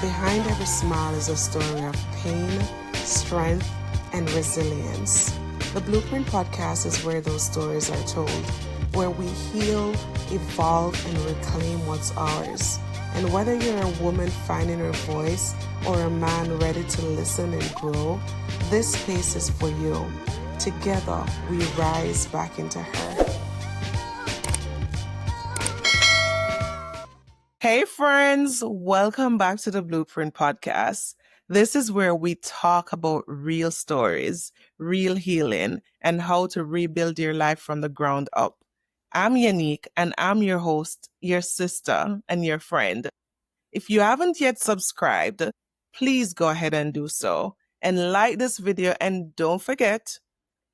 Behind every smile is a story of pain, strength, and resilience. The Blueprint Podcast is where those stories are told, where we heal, evolve, and reclaim what's ours. And whether you're a woman finding her voice or a man ready to listen and grow, this space is for you. Together, we rise back into her. Hey friends, welcome back to the Blueprint Podcast. This is where we talk about real stories, real healing, and how to rebuild your life from the ground up. I'm Yanique, and I'm your host, your sister, and your friend. If you haven't yet subscribed, please go ahead and do so. And like this video, and don't forget,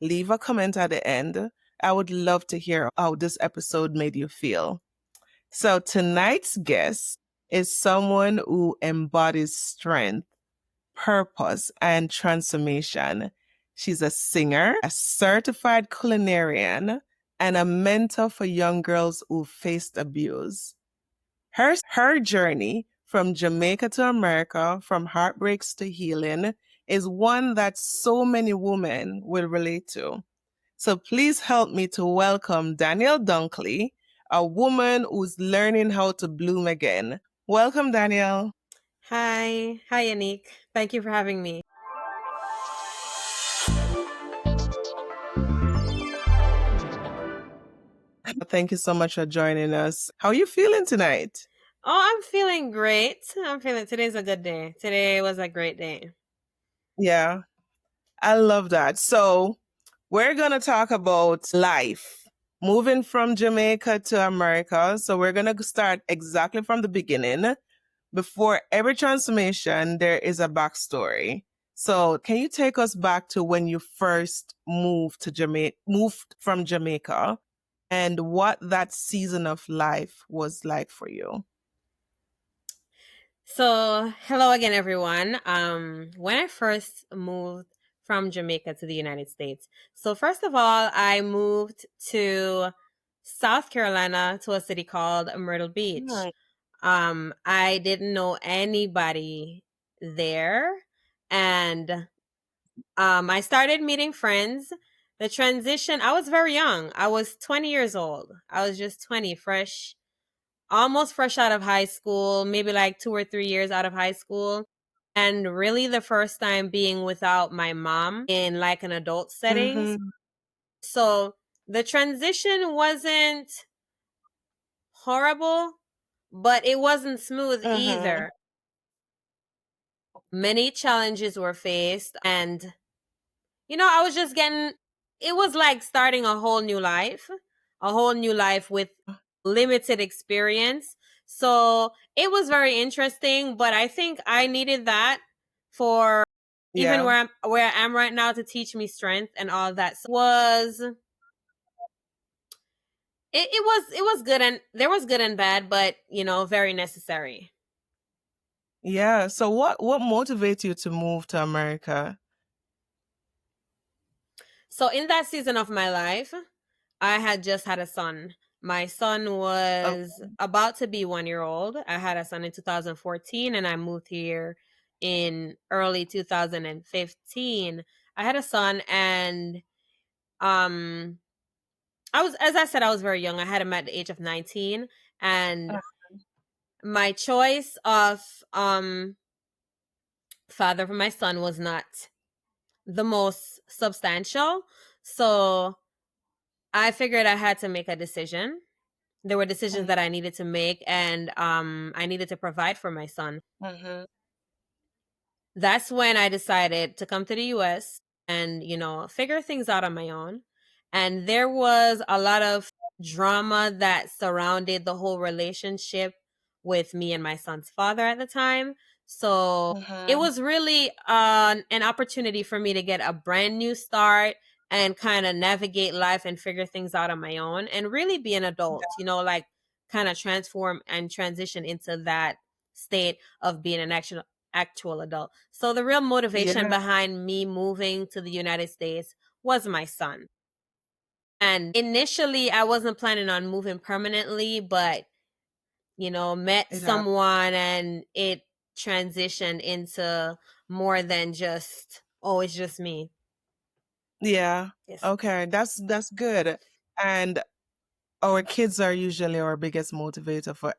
leave a comment at the end. I would love to hear how this episode made you feel. So tonight's guest is someone who embodies strength, purpose, and transformation. She's a singer, a certified culinarian, and a mentor for young girls who faced abuse. Her journey from Jamaica to America, from heartbreaks to healing, is one that so many women will relate to. So please help me to welcome Daneil Dunkley, a woman who's learning how to bloom again. Welcome, Daneil. Hi, Yanique. Thank you for having me. Thank you so much for joining us. How are you feeling tonight? Oh, I'm feeling great. Today's a good day. Today was a great day. Yeah, I love that. So we're going to talk about life, moving from Jamaica to America. So we're going to start exactly from the beginning. Before every transformation, there is a backstory. So can you take us back to when you first moved from Jamaica and what that season of life was like for you? So, hello again, everyone. When I first moved from Jamaica to the United States, so first of all, I moved to South Carolina to a city called Myrtle Beach. I didn't know anybody there, and I started meeting friends. The transition, I was very young. I was 20 years old. I was just 20, almost fresh out of high school, maybe like 2 or 3 years out of high school. And really the first time being without my mom in like an adult setting. Mm-hmm. So the transition wasn't horrible, but it wasn't smooth either. Many challenges were faced, and I was just it was like starting a whole new life with limited experience. So it was very interesting, but I think I needed that for even where I am right now to teach me strength and all of that. So it was good, and there was good and bad, but very necessary. Yeah. So what motivates you to move to America? So in that season of my life, I had just had a son. My son was about to be 1 year old. I had a son in 2014 and I moved here in early 2015. I had a son, and as I said, I was very young. I had him at the age of 19, and my choice of father for my son was not the most substantial. So I figured I had to make a decision. There were decisions that I needed to make, and I needed to provide for my son. That's when I decided to come to the US and, figure things out on my own. And there was a lot of drama that surrounded the whole relationship with me and my son's father at the time. So it was really an opportunity for me to get a brand new start and kind of navigate life and figure things out on my own and really be an adult, like kind of transform and transition into that state of being an actual adult. So the real motivation behind me moving to the United States was my son. And initially I wasn't planning on moving permanently, but met someone, and it transitioned into more than just, oh, it's just me. Yeah. Yes. Okay, that's good. And our kids are usually our biggest motivator for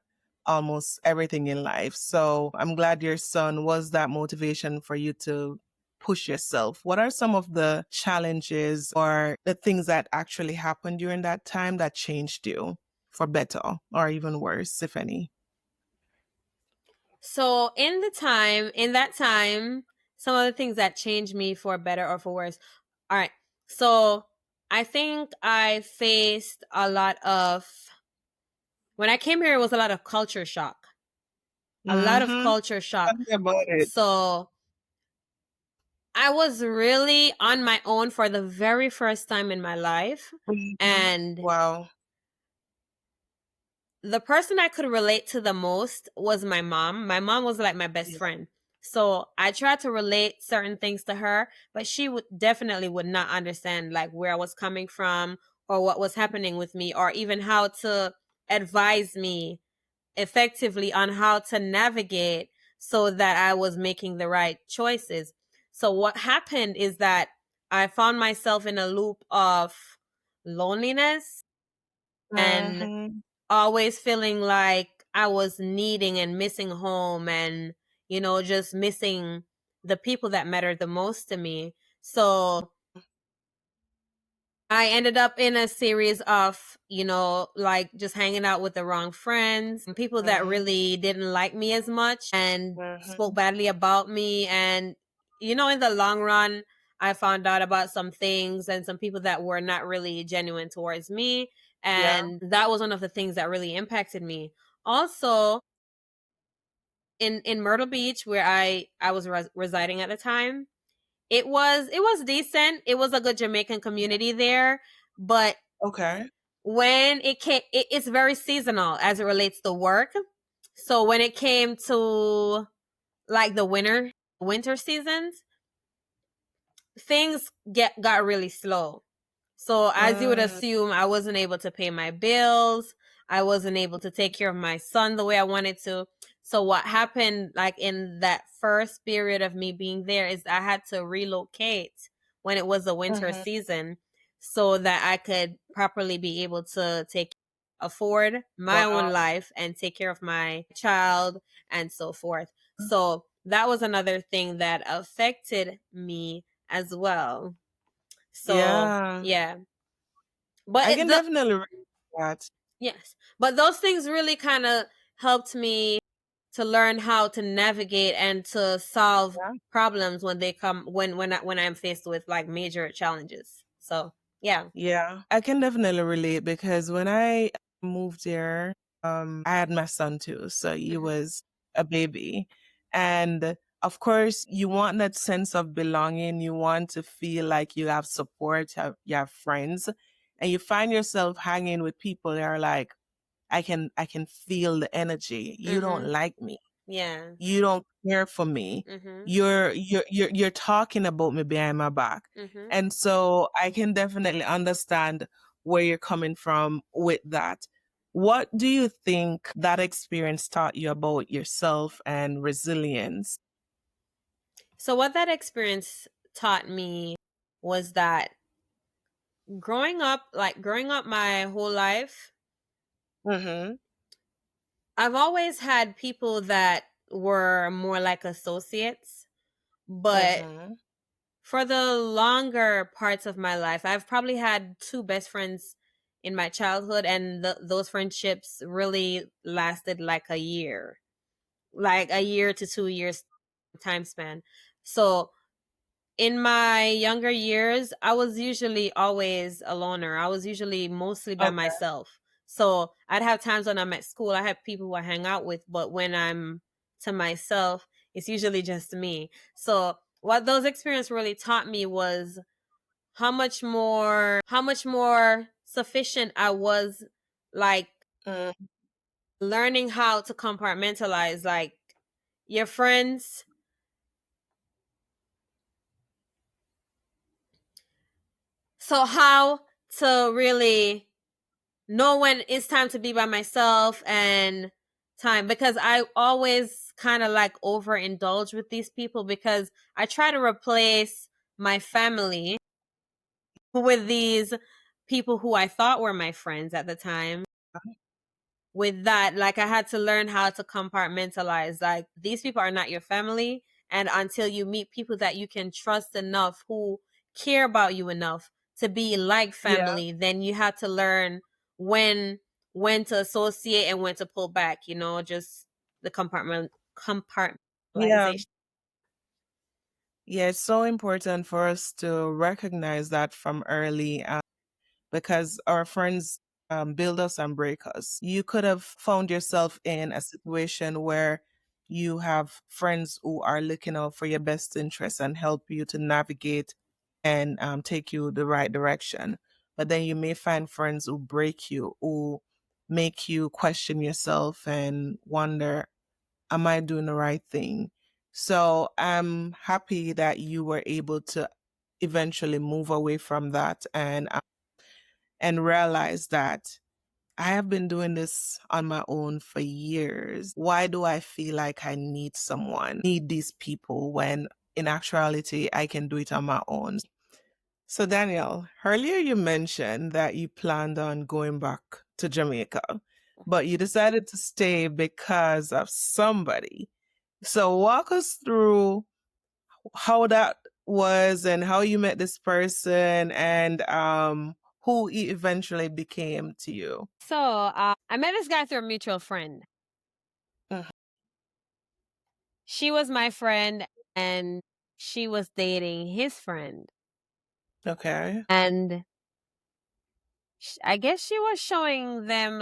almost everything in life. So I'm glad your son was that motivation for you to push yourself. What are some of the challenges or the things that actually happened during that time that changed you for better or even worse, if any? So in that time, some of the things that changed me for better or for worse. All right. So I think I faced a lot of, when I came here, it was a lot of culture shock. A lot of Mm-hmm. culture shock. Tell me about it. So I was really on my own for the very first time in my life. Mhm. And Wow. the person I could relate to the most was my mom. My mom was like my best Yeah. friend. So I tried to relate certain things to her, but she would definitely would not understand like where I was coming from or what was happening with me or even how to advise me effectively on how to navigate so that I was making the right choices. So what happened is that I found myself in a loop of loneliness and Mm-hmm. always feeling like I was needing and missing home and, just missing the people that mattered the most to me. So I ended up in a series of, like just hanging out with the wrong friends, people that Mm-hmm. really didn't like me as much and spoke Mm-hmm. badly about me. And, in the long run, I found out about some things and some people that were not really genuine towards me. Yeah. And that was one of the things that really impacted me. Also, in Myrtle Beach, where I was residing at the time, it was decent. It was a good Jamaican community there, but Okay. when it came, it's very seasonal as it relates to work. So when it came to like the winter seasons, things got really slow. So as you would Mm, assume, I wasn't able to pay my bills. I wasn't able to take care of my son the way I wanted to. So what happened like in that first period of me being there is I had to relocate when it was the winter mhm. season so that I could properly be able to afford my own Wow. life and take care of my child and so forth. So that was another thing that affected me as well. So Yeah. yeah, but I can definitely relate to that. yes, but those things really kind of helped me to learn how to navigate and to solve Yeah. problems when they come when I'm faced with like major challenges. So yeah. Yeah. I can definitely relate because when I moved here, I had my son too. So he Hmm. was a baby. And of course, you want that sense of belonging. You want to feel like you have support, you have friends, and you find yourself hanging with people that are like, I can feel the energy. You don't Hmm. like me. Yeah. You don't care for me. Hmm. You're talking about me behind my back. Hmm. And so I can definitely understand where you're coming from with that. What do you think that experience taught you about yourself and resilience? So what that experience taught me was that growing up my whole life, Mhm. I've always had people that were more like associates, but Mhm. for the longer parts of my life, I've probably had two best friends in my childhood, and those friendships really lasted like a year to 2 years time span. So in my younger years, I was usually always a loner. I was usually mostly by Okay. myself. So I'd have times when I'm at school, I have people who I hang out with, but when I'm to myself, it's usually just me. So what those experiences really taught me was how much more sufficient I was, like Mm, learning how to compartmentalize like your friends. So how to really know when it's time to be by myself and time, because I always kind of like overindulge with these people because I try to replace my family with these people who I thought were my friends at the time. With that, like I had to learn how to compartmentalize. Like these people are not your family, and until you meet people that you can trust enough, who care about you enough to be like Yeah. family, then you have to learn when when to associate and when to pull back. Just the Yeah. compartmentalization. Yeah, it's so important for us to recognize that from early because our friends build us and break us. You could have found yourself in a situation where you have friends who are looking out for your best interests and help you to navigate and take you the right direction. But then you may find friends who break you, who make you question yourself and wonder, am I doing the right thing? So I'm happy that you were able to eventually move away from that and realize that I have been doing this on my own for years. Why do I feel like I need someone, need these people when in actuality I can do it on my own? So Daniel, earlier you mentioned that you planned on going back to Jamaica, but you decided to stay because of somebody. So walk us through how that was and how you met this person and who he eventually became to you. So I met this guy through a mutual friend. Mhm. She was my friend, and she was dating his friend, Okay. and I guess she was showing them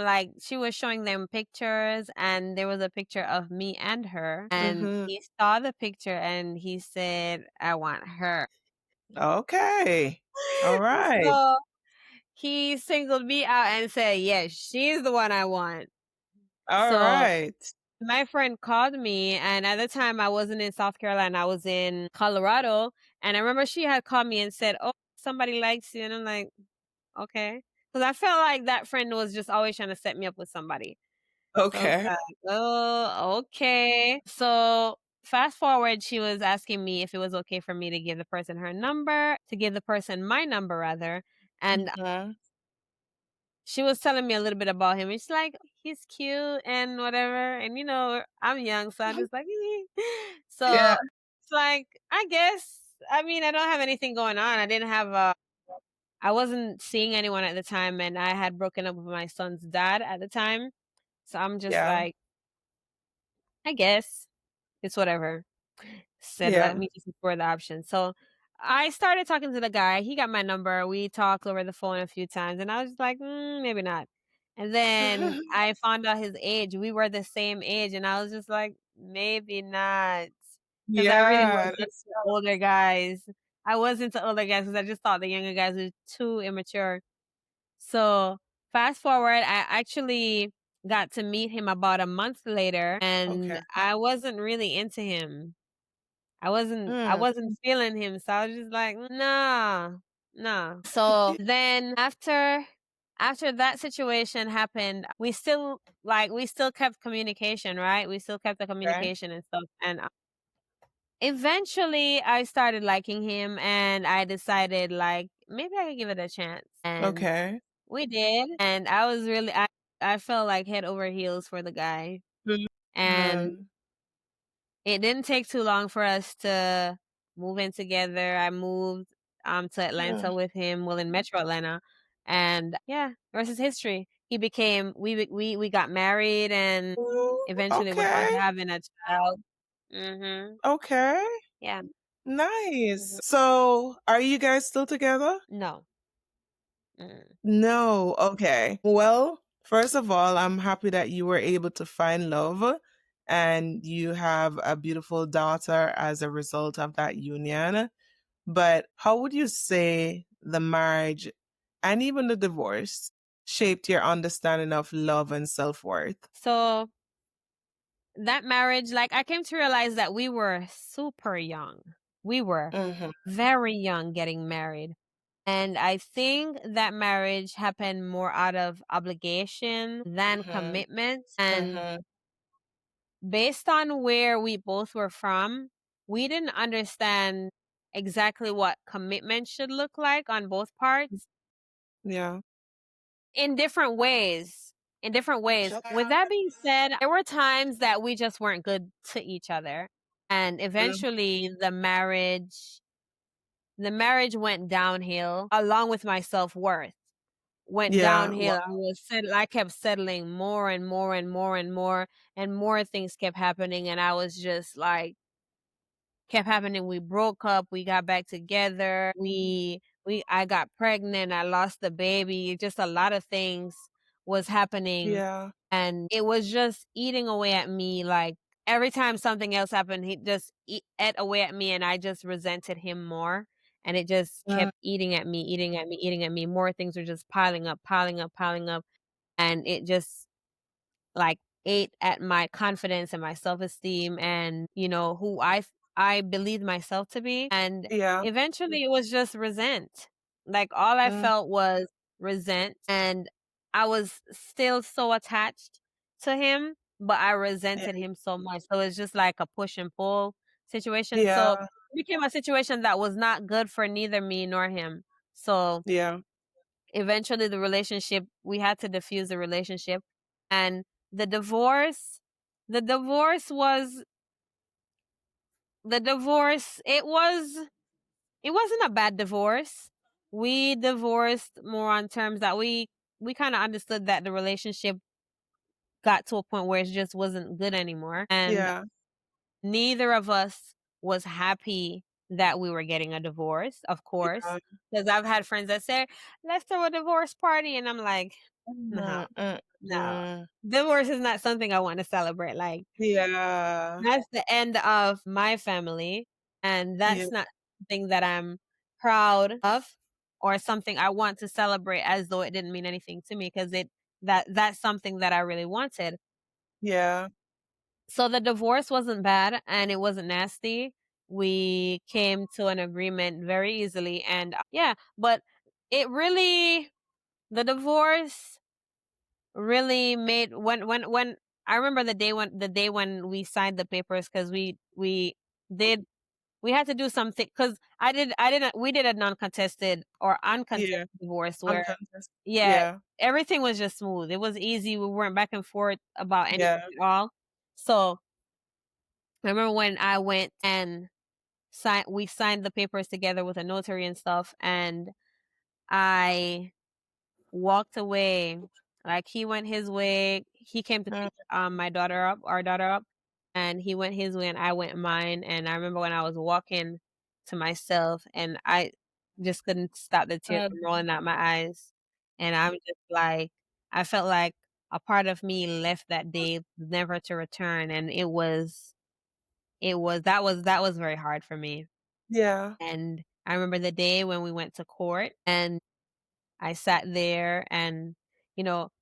pictures, and there was a picture of me and her, and Mm-hmm. he saw the picture and he said, "I want her." Okay. All right. So he singled me out and said, "Yes, she's the one I want." All So right. my friend called me, and at the time I wasn't in South Carolina, I was in Colorado, and I remember she had called me and said, "Oh, somebody likes you," and I'm like, "Okay," because I felt like that friend was just always trying to set me up with somebody. So I was Okay. like, "Oh, okay." So fast forward, she was asking me if it was okay for me to give the person her number, to give the person my number rather, and Mhm. she was telling me a little bit about him. It's like, "He's cute and whatever," and, I'm young, so I'm just like, So, Yeah. it's like, I guess I mean, I don't have anything going on. I wasn't seeing anyone at the time, and I had broken up with my son's dad at the time, so I'm just Yeah. like, "I guess it's whatever." Said, "Let Yeah. me just explore the option." So, I started talking to the guy. He got my number. We talked over the phone a few times, and I was just like, maybe not." And then I found out his age. We were the same age, and I was just like, "Maybe not," because I really was Yeah. into That's older guys. I was into older guys because I just thought the younger guys were too immature. So, fast forward, I actually got to meet him about a month later, and okay. I wasn't really into him. I Mm. wasn't feeling him, so I was just like, "Nah, nah." So then after that situation happened, we still kept communication, right? We still kept the Okay. communication and stuff, and eventually I started liking him, and I decided like maybe I could give it a chance. And Okay. we did, and I felt like head over heels for the guy. And Mhm. it didn't take too long for us to move in together. I moved to Mm. Atlanta with him, well in Metro Atlanta, and yeah, the rest is history. He became we got married, and Ooh, eventually went on okay. to having a child. Mhm. Okay. Yeah. Nice. Mhm. So, are you guys still together? No. Mm. No. Okay. Well, first of all, I'm happy that you were able to find love and you have a beautiful daughter as a result of that union. But how would you say the marriage and even the divorce shaped your understanding of love and self-worth? So that marriage, like I came to realize that we were super young. We were Mhm. very young getting married. And I think that marriage happened more out of obligation than Mhm. commitment. And Mhm. based on where we both were from, we didn't understand exactly what commitment should look like on both parts Yeah. in different ways. In different ways. With that being said, there were times that we just weren't good to each other. And Mm. eventually the marriage went downhill along with my self-worth. Went Yeah. downhill. Wow. I kept settling more and more and more and more, and more things kept happening, and I was just like kept happening. We broke up, we got back together, I got pregnant, I lost the baby, just a lot of things was happening, Yeah. and it was just eating away at me. Like every time something else happened, he just ate away at me, and I just resented him more, and it just Mm. kept eating at me, eating at me, eating at me. More things were just piling up, piling up, piling up, and it just like ate at my confidence and my self-esteem and, who I believed myself to be. And Yeah. eventually it was just resent. Like all I Mm. felt was resent, and I was still so attached to him, but I Yeah. resented him so much. So it's just like a push and pull situation. So Yeah. it became a situation that was not good for neither me nor him. So Yeah. eventually we had to diffuse the relationship, and the divorce the divorce was the divorce it wasn't a bad divorce. We divorced more on terms that we kind of understood that the relationship got to a point where it just wasn't good anymore, and Yeah. neither of us was happy that we were getting a divorce, of course, Yeah. because I've had friends that say, let's throw a divorce party, and I'm like, no. Mm, mm, No. mm. Divorce is not something I want to celebrate. Like, Yeah. that's the end of my family, and Yeah. that's not something that I'm proud of or something I want to celebrate as though it didn't mean anything to me, because that's something that I really wanted. Yeah. So the divorce wasn't bad and it wasn't nasty. We came to an agreement very easily, and yeah, but it really the divorce really made when I remember the day when we signed the papers, because did we had to do something, because I didn't we did a non-contested or uncontested Yeah. divorce where, Unconscious. yeah, Yeah. everything was just smooth. It was easy. We weren't back and forth about anything Yeah. at all. So I remember when I went and we signed the papers together with a notary and stuff, and I walked away. Like he went his way. He came to Mm. pick our daughter up, and he went his way and I went mine. And I remember when I was walking to myself, and I just couldn't stop the tears Uh, from rolling out my eyes. And I'm just like, I felt like a part of me left that day never to return, and that was very hard for me. yeah. And I remember the day when we went to court, and I sat there, and,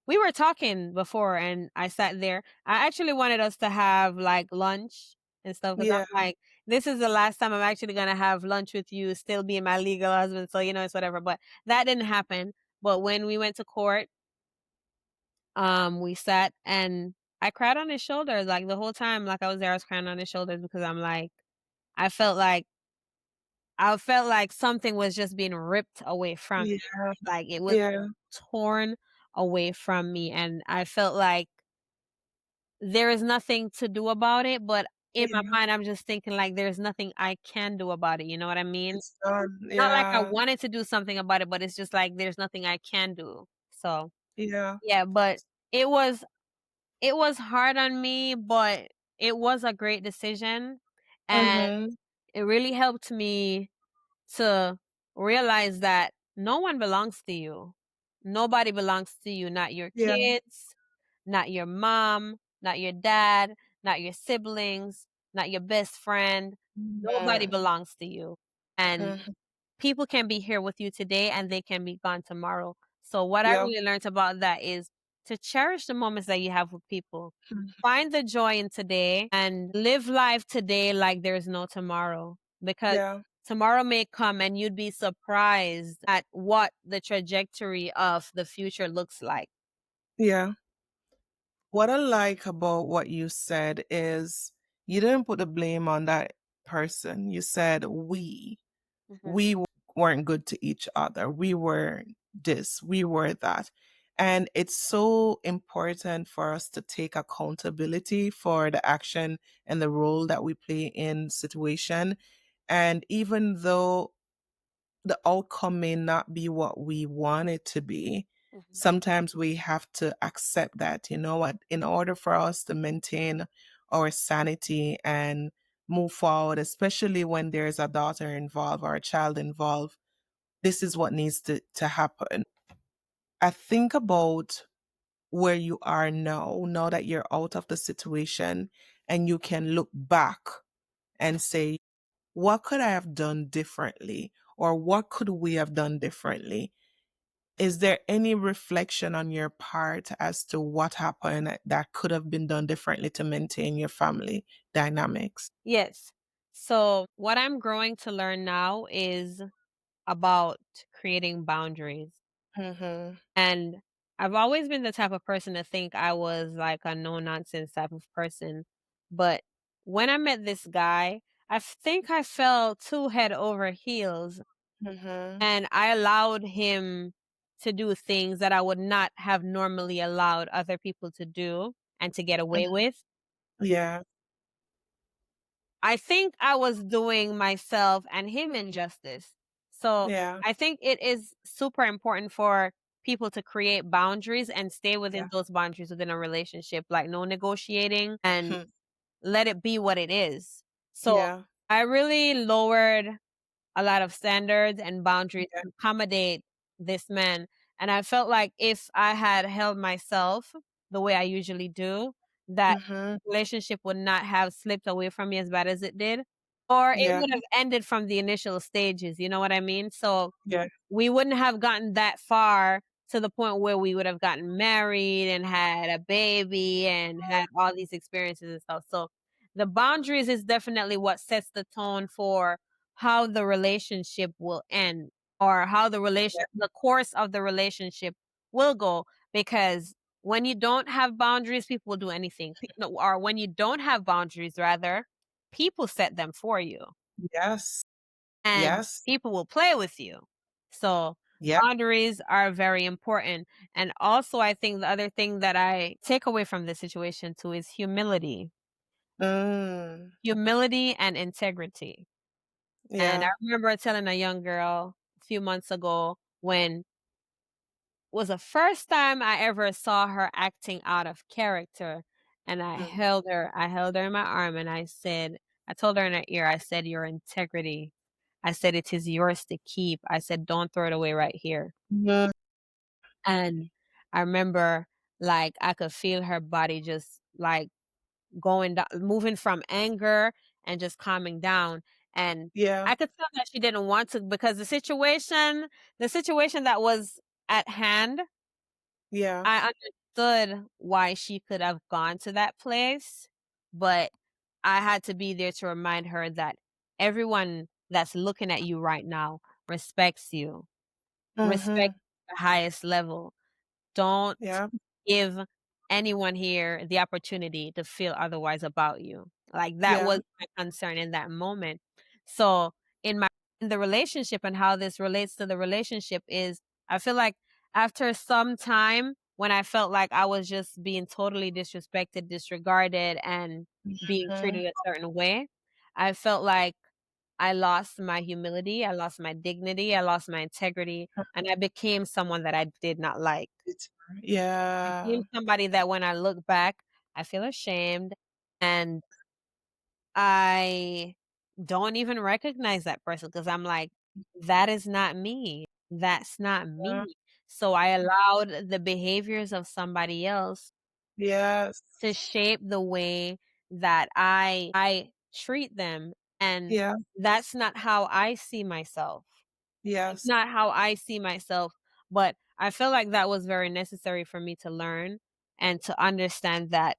we were talking before, and I sat there. I actually wanted us to have like lunch and stuff, because Yeah. I'm like, this is the last time I'm actually going to have lunch with you, still being my legal husband. So, it's whatever. But that didn't happen. But when we went to court, we sat, and I cried on his shoulders. Like the whole time, like I was there, I was crying on his shoulders, because I'm like, I felt like I felt like something was just being ripped away from Yeah. me. Like it was Yeah. torn away from me, and I felt like there is nothing to do about it, but in my Yeah. mind I'm just thinking like there's nothing I can do about it, you know what I mean? It's done. Not like I Yeah. wanted to do something about it, but it's just like there's nothing I can do. So, Yeah. yeah, but it was it was hard on me, but it was a great decision, and Mhm. it really helped me to realize that no one belongs to you. Nobody belongs to you, not your Yeah. kids, not your mom, not your dad, not your siblings, not your best friend. Nobody Mhm. belongs to you. And Mhm. people can be here with you today and they can be gone tomorrow. So what I Yeah. really learned about that is to cherish the moments that you have with people. Mhm. Find the joy in today and live life today like there's no tomorrow, because Yeah. tomorrow may come and you'd be surprised at what the trajectory of the future looks like. Yeah. What I like about what you said is you didn't put the blame on that person. You said we. Mhm. We weren't good to each other. We were this, we were that. And it's so important for us to take accountability for the action and the role that we play in situation. And even though the outcome may not be what we want it to be, Mhm. sometimes we have to accept that, you know what, in order for us to maintain our sanity and move forward, especially when there's a daughter involved or a child involved, this is what needs to happen. I think about where you are now that you're out of the situation and you can look back and say, what could I have done differently? Or what could we have done differently? Is there any reflection on your part as to what happened that could have been done differently to maintain your family dynamics? Yes. So, what I'm growing to learn now is about creating boundaries. Mm-hmm. And I've always been the type of person to think I was like a no nonsense type of person. But when I met this guy, I think I fell too head over heels Mm-hmm. and I allowed him to do things that I would not have normally allowed other people to do and to get away with. Yeah, I think I was doing myself and him injustice. So yeah, I think it is super important for people to create boundaries and stay within yeah, those boundaries within a relationship, like no negotiating and hmm, let it be what it is. So yeah, I really lowered a lot of standards and boundaries yeah, to accommodate this man. And I felt like if I had held myself the way I usually do, that mm-hmm. relationship would not have slipped away from me as bad as it did, or it Yeah, would have ended from the initial stages. You know what I mean? So yeah, we wouldn't have gotten that far to the point where we would have gotten married and had a baby and had all these experiences and stuff. So the boundaries is definitely what sets the tone for how the relationship will end or how yeah, the course of the relationship will go, because when you don't have boundaries, people will do anything. No, or when you don't have boundaries, rather, people set them for you yes, and yes, people will play with you. So yeah, boundaries are very important. And also, I think the other thing that I take away from this situation too is humility, mm, humility and integrity. And I yeah, remember telling a young girl a few months ago when was the first time I ever saw her acting out of character. And mm, I held her in my arm and I told her in her ear, I said, your integrity. I said, it is yours to keep. I said, don't throw it away right here. mm, And I remember like I could feel her body just like going down, moving from anger and just calming down. And yeah, I could tell that she didn't want to because the situation that was at hand, yeah, I understood why she could have gone to that place, but I had to be there to remind her that everyone that's looking at you right now respects you, respect mm-hmm, the highest level. Don't yeah, give anyone here the opportunity to feel otherwise about you. Like, that yeah, was my concern in that moment. So, in my in the relationship and how this relates to the relationship is, I feel like after some time when I felt like I was just being totally disrespected, disregarded, and being mm-hmm, treated a certain way, I felt like I lost my humility, I lost my dignity, I lost my integrity, and I became someone that I did not like. yeah, Became somebody that when I look back, I feel ashamed and I don't even recognize that person because I'm like, that is not me. That's not yeah, me. So I allowed the behaviors of somebody else yes, to shape the way that I treat them, and yeah, that's not how I see myself. It's yes, not how I see myself, but I feel like that was very necessary for me to learn and to understand that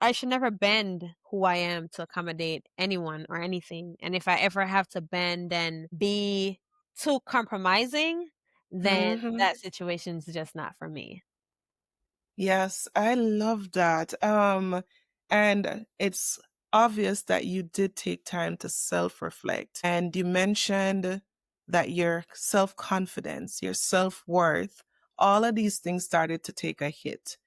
I should never bend who I am to accommodate anyone or anything. And if I ever have to bend and be too compromising, then mm-hmm, that situation's just not for me. Yes, I love that. And it's obvious that you did take time to self-reflect. And you mentioned that your self-confidence, your self-worth, all of these things started to take a hit.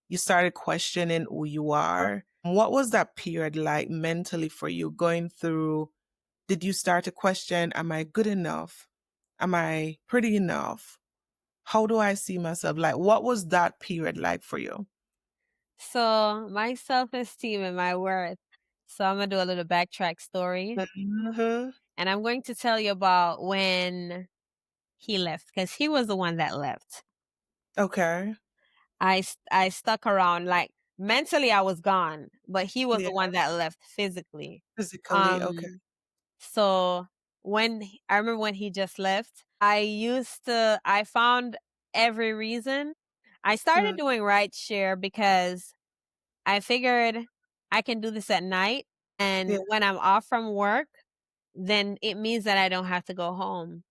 You started questioning who you are. What was that period like mentally for you going through? Did you start to question, am I good enough? Am I pretty enough? How do I see myself? Like, what was that period like for you? So my self-esteem and my worth. So I'm gonna do a little backtrack story, Mhm. and I'm going to tell you about when he left because he was the one that left. Okay. I stuck around, like, mentally, I was gone, but he was Yeah, the one that left physically. physically, okay. Um, so I remember when he just left, I found every reason. I started Mm, doing rideshare because I figured I can do this at night, and yeah. when I'm off from work, then it means that I don't have to go home.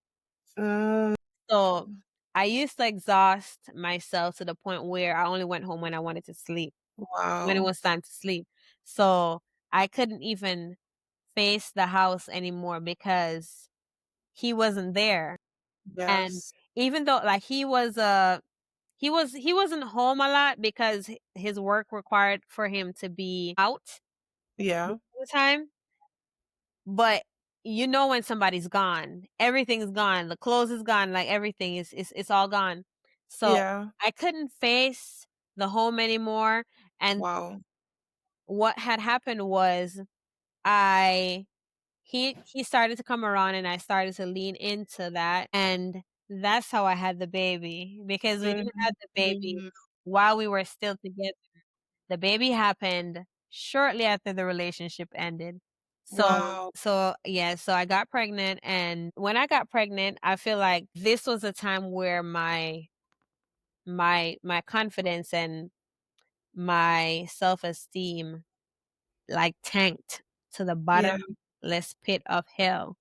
Mm, So, I used to exhaust myself to the point where I only went home when I wanted to sleep, when it wow. was time to sleep. So, I couldn't even face the house anymore because he wasn't there. And Yes. even though, like, he wasn't home a lot because his work required for him to be out Yeah, most of the time, but you know when somebody's gone, everything's gone, the clothes is gone, like, everything is it's all gone. So, yeah. I couldn't face the home anymore, and Wow. what had happened was I he started to come around and I started to lean into that, and that's how I had the baby, because we didn't have the baby Mhm. while we were still together. The baby happened shortly after the relationship ended. Wow. Yeah, so I got pregnant, and when I got pregnant, I feel like this was a time where my confidence and my self-esteem, like, tanked to the Yeah. bottomless pit of hell.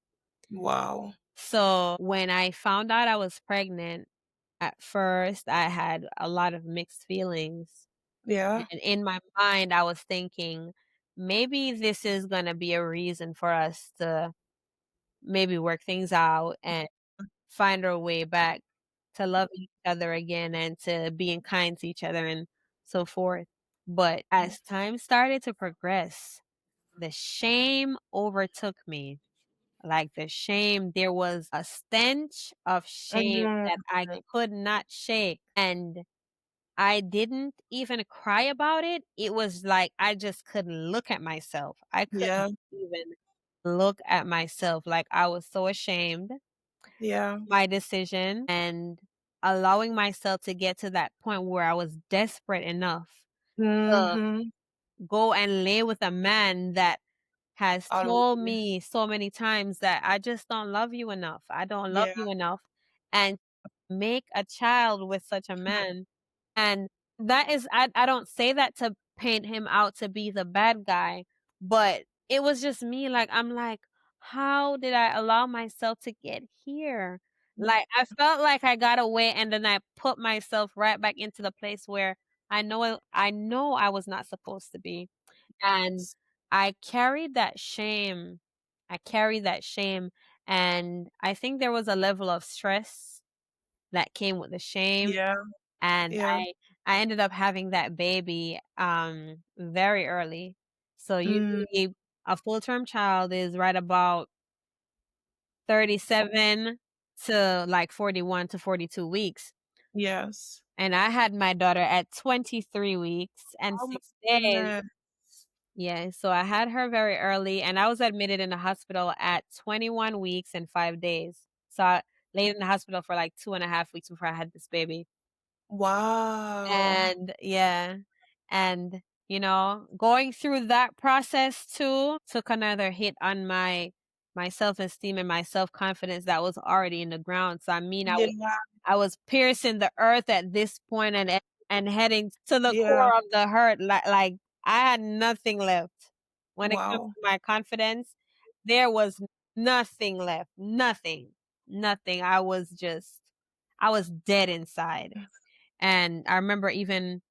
Wow. So, when I found out I was pregnant, at first, I had a lot of mixed feelings. Yeah. And in my mind, I was thinking, maybe this is gonna be a reason for us to maybe work things out and find our way back to loving each other again and to being kind to each other and so forth. But as time started to progress, the shame overtook me. Like, the shame, there was a stench of shame Mhm. that I could not shake. And I didn't even cry about it. It was like I just couldn't look at myself. I couldn't Yeah. even look at myself. Like, I was so ashamed of Yeah. my decision and allowing myself to get to that point where I was desperate enough to Mhm. go and lay with a man that has told Already. me so many times that I just don't love you enough. I don't love Yeah. you enough. And make a child with such a man. And that is, I don't say that to paint him out to be the bad guy, but it was just me, like, I'm like, "How did I allow myself to get here?" Like, I felt like I got away and then I put myself right back into the place where I know I was not supposed to be. And I carried that shame. I carried that shame, and I think there was a level of stress that came with the shame, Yeah. and Yeah. I ended up having that baby, very early. So Mm. usually a full-term child is right about 37 to, like, 41 to 42 weeks, Yes. and I had my daughter at 23 weeks and Oh my 6 days. goodness. Yeah, so I had her very early, and I was admitted in the hospital at 21 weeks and 5 days. So I laid in the hospital for, like, 2.5 weeks before I had this baby. Wow. And yeah, and, going through that process too took another hit on my self-esteem and my self-confidence that was already in the ground. So, I mean, Yeah. I was piercing the earth at this point and heading to the Yeah. core of the hurt, like, I had nothing left. When it comes Wow. to my confidence, there was nothing left, nothing, nothing. I was dead inside. And I remember even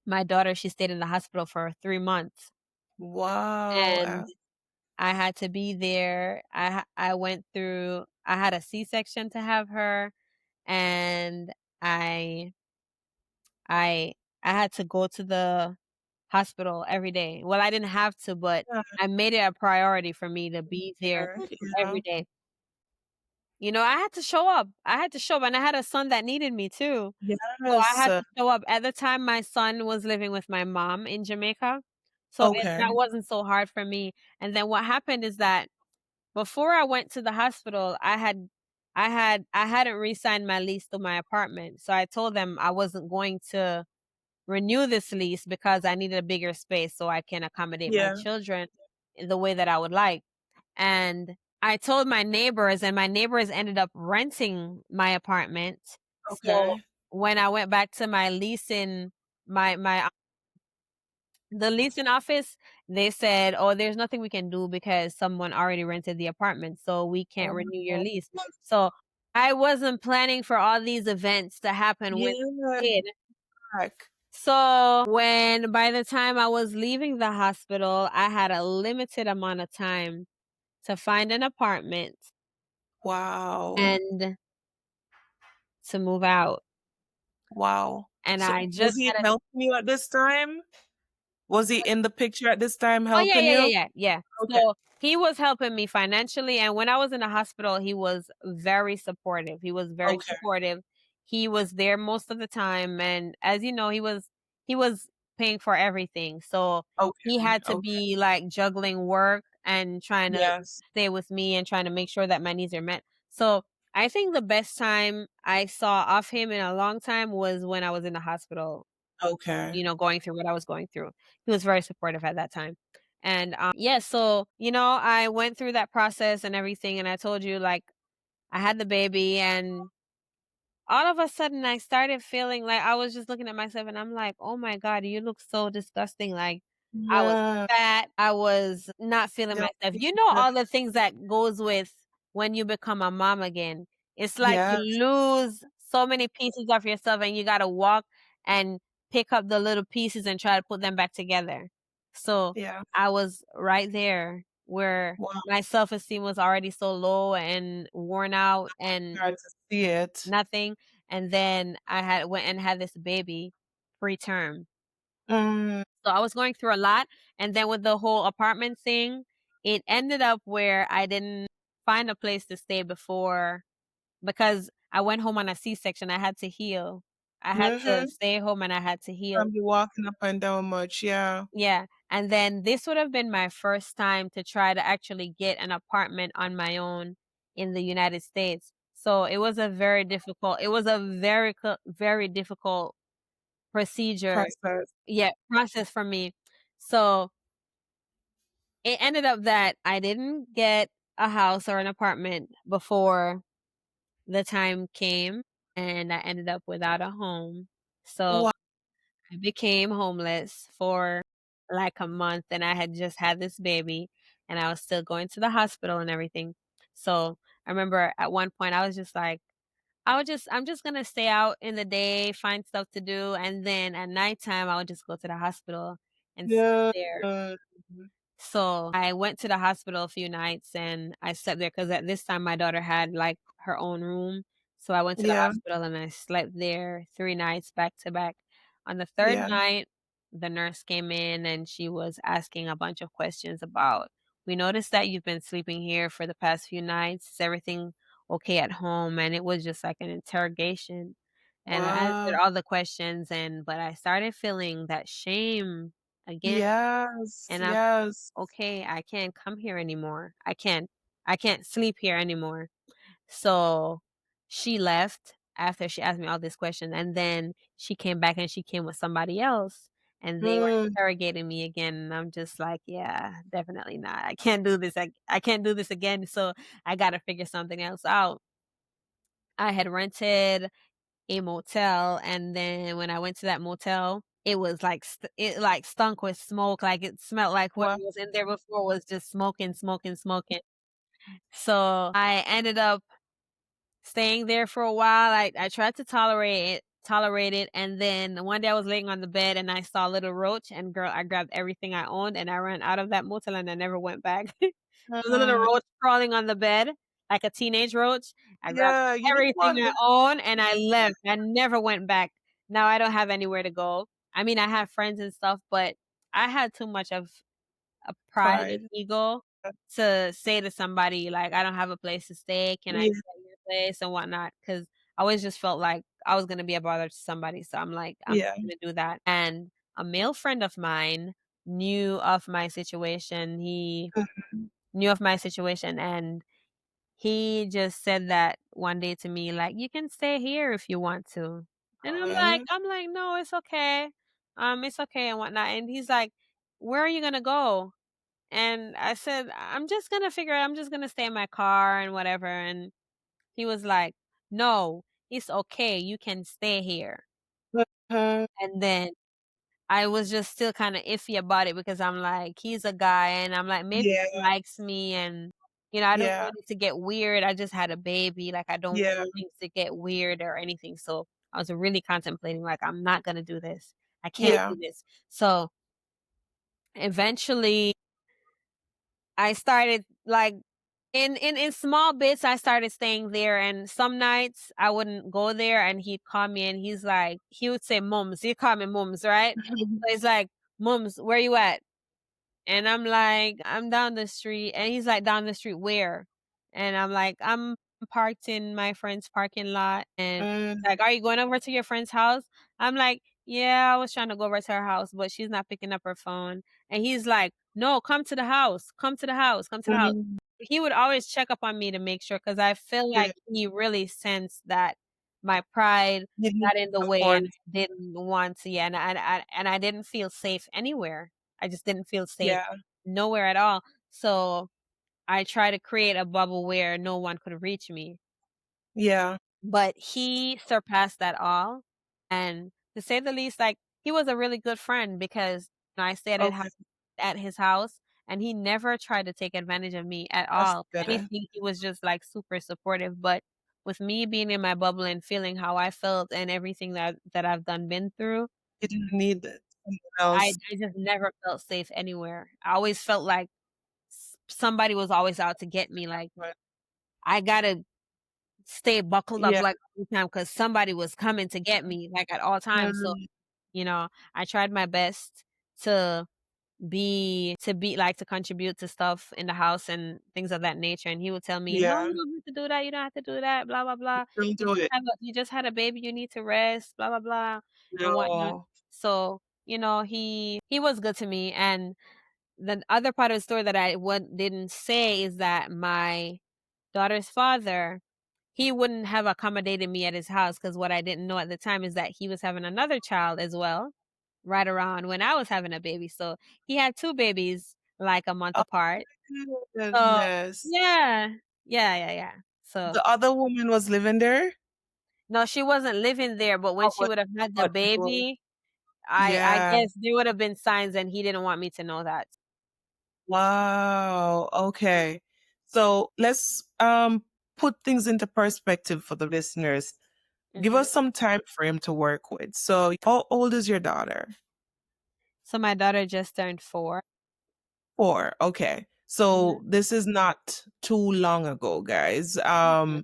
My daughter, she stayed in the hospital for 3 months, Wow. and I had to be there. I went through I had a C-section to have her, and I I I had to go to the hospital every day. Well, I didn't have to, but Yeah. I made it a priority for me to be there Yeah. every day. You know, I had to show up. I had to show up, and I had a son that needed me too. So I Yes. had to show up. At the time, my son was living with my mom in Jamaica, so Okay. that wasn't so hard for me. And then what happened is that before I went to the hospital, I hadn't re-signed my lease to my apartment. So I told them I wasn't going to renew this lease because I needed a bigger space so I can accommodate my Yeah. children in the way that I would like. And I told my neighbors, and my neighbors ended up renting my apartment. So Okay. when I went back to my leasing my the leasing office, they said, "Oh, there's nothing we can do because someone already rented the apartment, so we can't Oh my renew your God. lease." So I wasn't planning for all these events to happen when Yeah. they did. Heck. So when by the time I was leaving the hospital, I had a limited amount of time to find an apartment Wow. and to move out. Wow. And So I was just he had a helping you at this time? Was he in the picture at this time Oh, yeah, helping yeah, yeah, you? yeah, yeah. Okay. So, he was helping me financially, and when I was in the hospital, he was very supportive. He was very Okay. supportive. He was there most of the time, and as you know, he was paying for everything. So, he Okay. had to Okay. be, like, juggling work and trying to Yes. stay with me and trying to make sure that my needs are met. So, I think the best time I saw of him in a long time was when I was in the hospital, Okay. going through what I was going through. He was very supportive at that time. And, yeah, so, I went through that process and everything, and I told you, like, I had the baby, and all of a sudden, I started feeling like I was just looking at myself, and I'm like, "Oh my god, you look so disgusting." Like, I was Yeah. fat, I was not feeling Yep. myself. You know all the things that goes with when you become a mom again. It's like you Yes. lose so many pieces of yourself, and you gotta walk and pick up the little pieces and try to put them back together. So, Yeah. I was right there where Wow. my self-esteem was already so low and worn out and Hard to see it. nothing, and then I had went and had this baby preterm. Mm. So I was going through a lot, and then with the whole apartment thing, it ended up where I didn't find a place to stay before because I went home on a C-section, I had to heal. I had to Mhm. stay home and I had to heal. Can't be walking up and down much. Yeah. Yeah, and then this would have been my first time to try to actually get an apartment on my own in the United States. So it was a very difficult procedure, Process. yeah, process for me. So, it ended up that I didn't get a house or an apartment before the time came, and I ended up without a home. So Wow. I became homeless for like a month, and I had just had this baby, and I was still going to the hospital and everything. So I remember at one point I was just like, I'm just gonna stay out in the day, find stuff to do, and then at nighttime I would just go to the hospital and sleep Yeah. there. So I went to the hospital a few nights and I slept there because at this time my daughter had like her own room. So I went to the Yeah. hospital and I slept there 3 nights back to back. On the third Yeah. night, the nurse came in and she was asking a bunch of questions about, we noticed that you've been sleeping here for the past few nights. Is everything okay at home? And it was just like an interrogation. And I answered Wow. all the questions but I started feeling that shame again. Yes. And I'm Yes. okay, I can't come here anymore. I can't sleep here anymore. So she left after she asked me all these questions, and then she came back and she came with somebody else, and they were Mm. interrogating me again, and I'm just like, "Yeah, definitely not. I can't do this. I can't do this again, so I gotta figure something else out." I had rented a motel, and then when I went to that motel, it was like it like stunk with smoke, like it smelled like whoever Wow. was in there before was just smoking, smoking, smoking. So I ended up staying there for a while. I tried to tolerate it. And then one day I was laying on the bed and I saw a little roach, and girl, I grabbed everything I owned and I ran out of that motel and I never went back. There's a little Uh, roach crawling on the bed, like a teenage roach. I grabbed yeah, you didn't everything want I the own and I left. I never went back. Now I don't have anywhere to go. I mean, I have friends and stuff, but I had too much of a pride and pride. ego to say to somebody, like, "I don't have a place to stay. Can I Yeah, stay at your place?" and whatnot. Because I always just felt like I was gonna be a bother to somebody, so I'm like, "I'm yeah. not gonna do that." And a male friend of mine knew of my situation. He Mhm. knew of my situation, and he just said that one day to me, like, "You can stay here if you want to." And I'm like, "No, it's okay," and whatnot. And he's like, "Where are you gonna go?" And I said, I'm just gonna stay in my car and whatever." And he was like, "No, it's okay. You can stay here." Uh-huh. And then I was just still kind of iffy about it because I'm like, he's a guy and I'm like, maybe Yeah, he likes me, and I don't yeah, want it to get weird. I just had a baby. Like, I don't yeah, want things to get weird or anything. So I was really contemplating, like, I'm not gonna do this. I can't yeah. do this. So eventually I started like in small bits, I started staying there, and some nights I wouldn't go there, and he'd call me, and he would say, "Mums," he'd call me Mums, right? So he's like, "Mums, where you at?" And I'm like, "I'm down the street." And he's like, "Down the street where?" And I'm like, "I'm parked in my friend's parking lot." And Mm, like, "Are you going over to your friend's house?" I'm like, "Yeah, I was trying to go over to her house, but she's not picking up her phone." And he's like, "No, come to the house. Come to the house. Come to the house." mm, He would always check up on me to make sure, because I feel yeah. like he really sensed that my pride You didn't got in the way and afford. I didn't want to, yeah, and I didn't feel safe anywhere. I just didn't feel safe Yeah, nowhere at all. So I try to create a bubble where no one could reach me. yeah. But he surpassed that all, and to say the least, like, he was a really good friend because, I stayed Okay, at his house, and he never tried to take advantage of me at that's all. If good. anything, he was just, like, super supportive. But with me being in my bubble and feeling how I felt and everything that I've been through, You didn't need someone I else. I just never felt safe anywhere. I always felt like somebody was always out to get me, like, But I gotta stay buckled up, yeah, like, all the time, because somebody was coming to get me, like, at all times. So, mm, I tried my best to to contribute to stuff in the house and things of that nature, and he would tell me, "No, yeah. you don't have to do that, you don't have to do that, blah, blah, blah. Don't do it. You just had a baby, you need to rest, blah, blah, blah," and whatnot. No. So, he was good to me. And the other part of the story that I didn't say is that my daughter's father, he wouldn't have accommodated me at his house, because what I didn't know at the time is that he was having another child as well, right around when I was having a baby. So he had 2 babies, like, a month Oh apart. my So goodness. yeah. Yeah, yeah, yeah. So The other woman was living there? no, she wasn't living there, but when Oh, she would have had the but you were baby, I yeah. guess there would have been signs, and he didn't want me to know that. Wow, okay. So let's, put things into perspective for the listeners. Give Mhm. us some time frame to work with. So how old is your daughter? So my daughter just turned 4. 4, okay. Mhm. So this is not too long ago, guys. Mhm.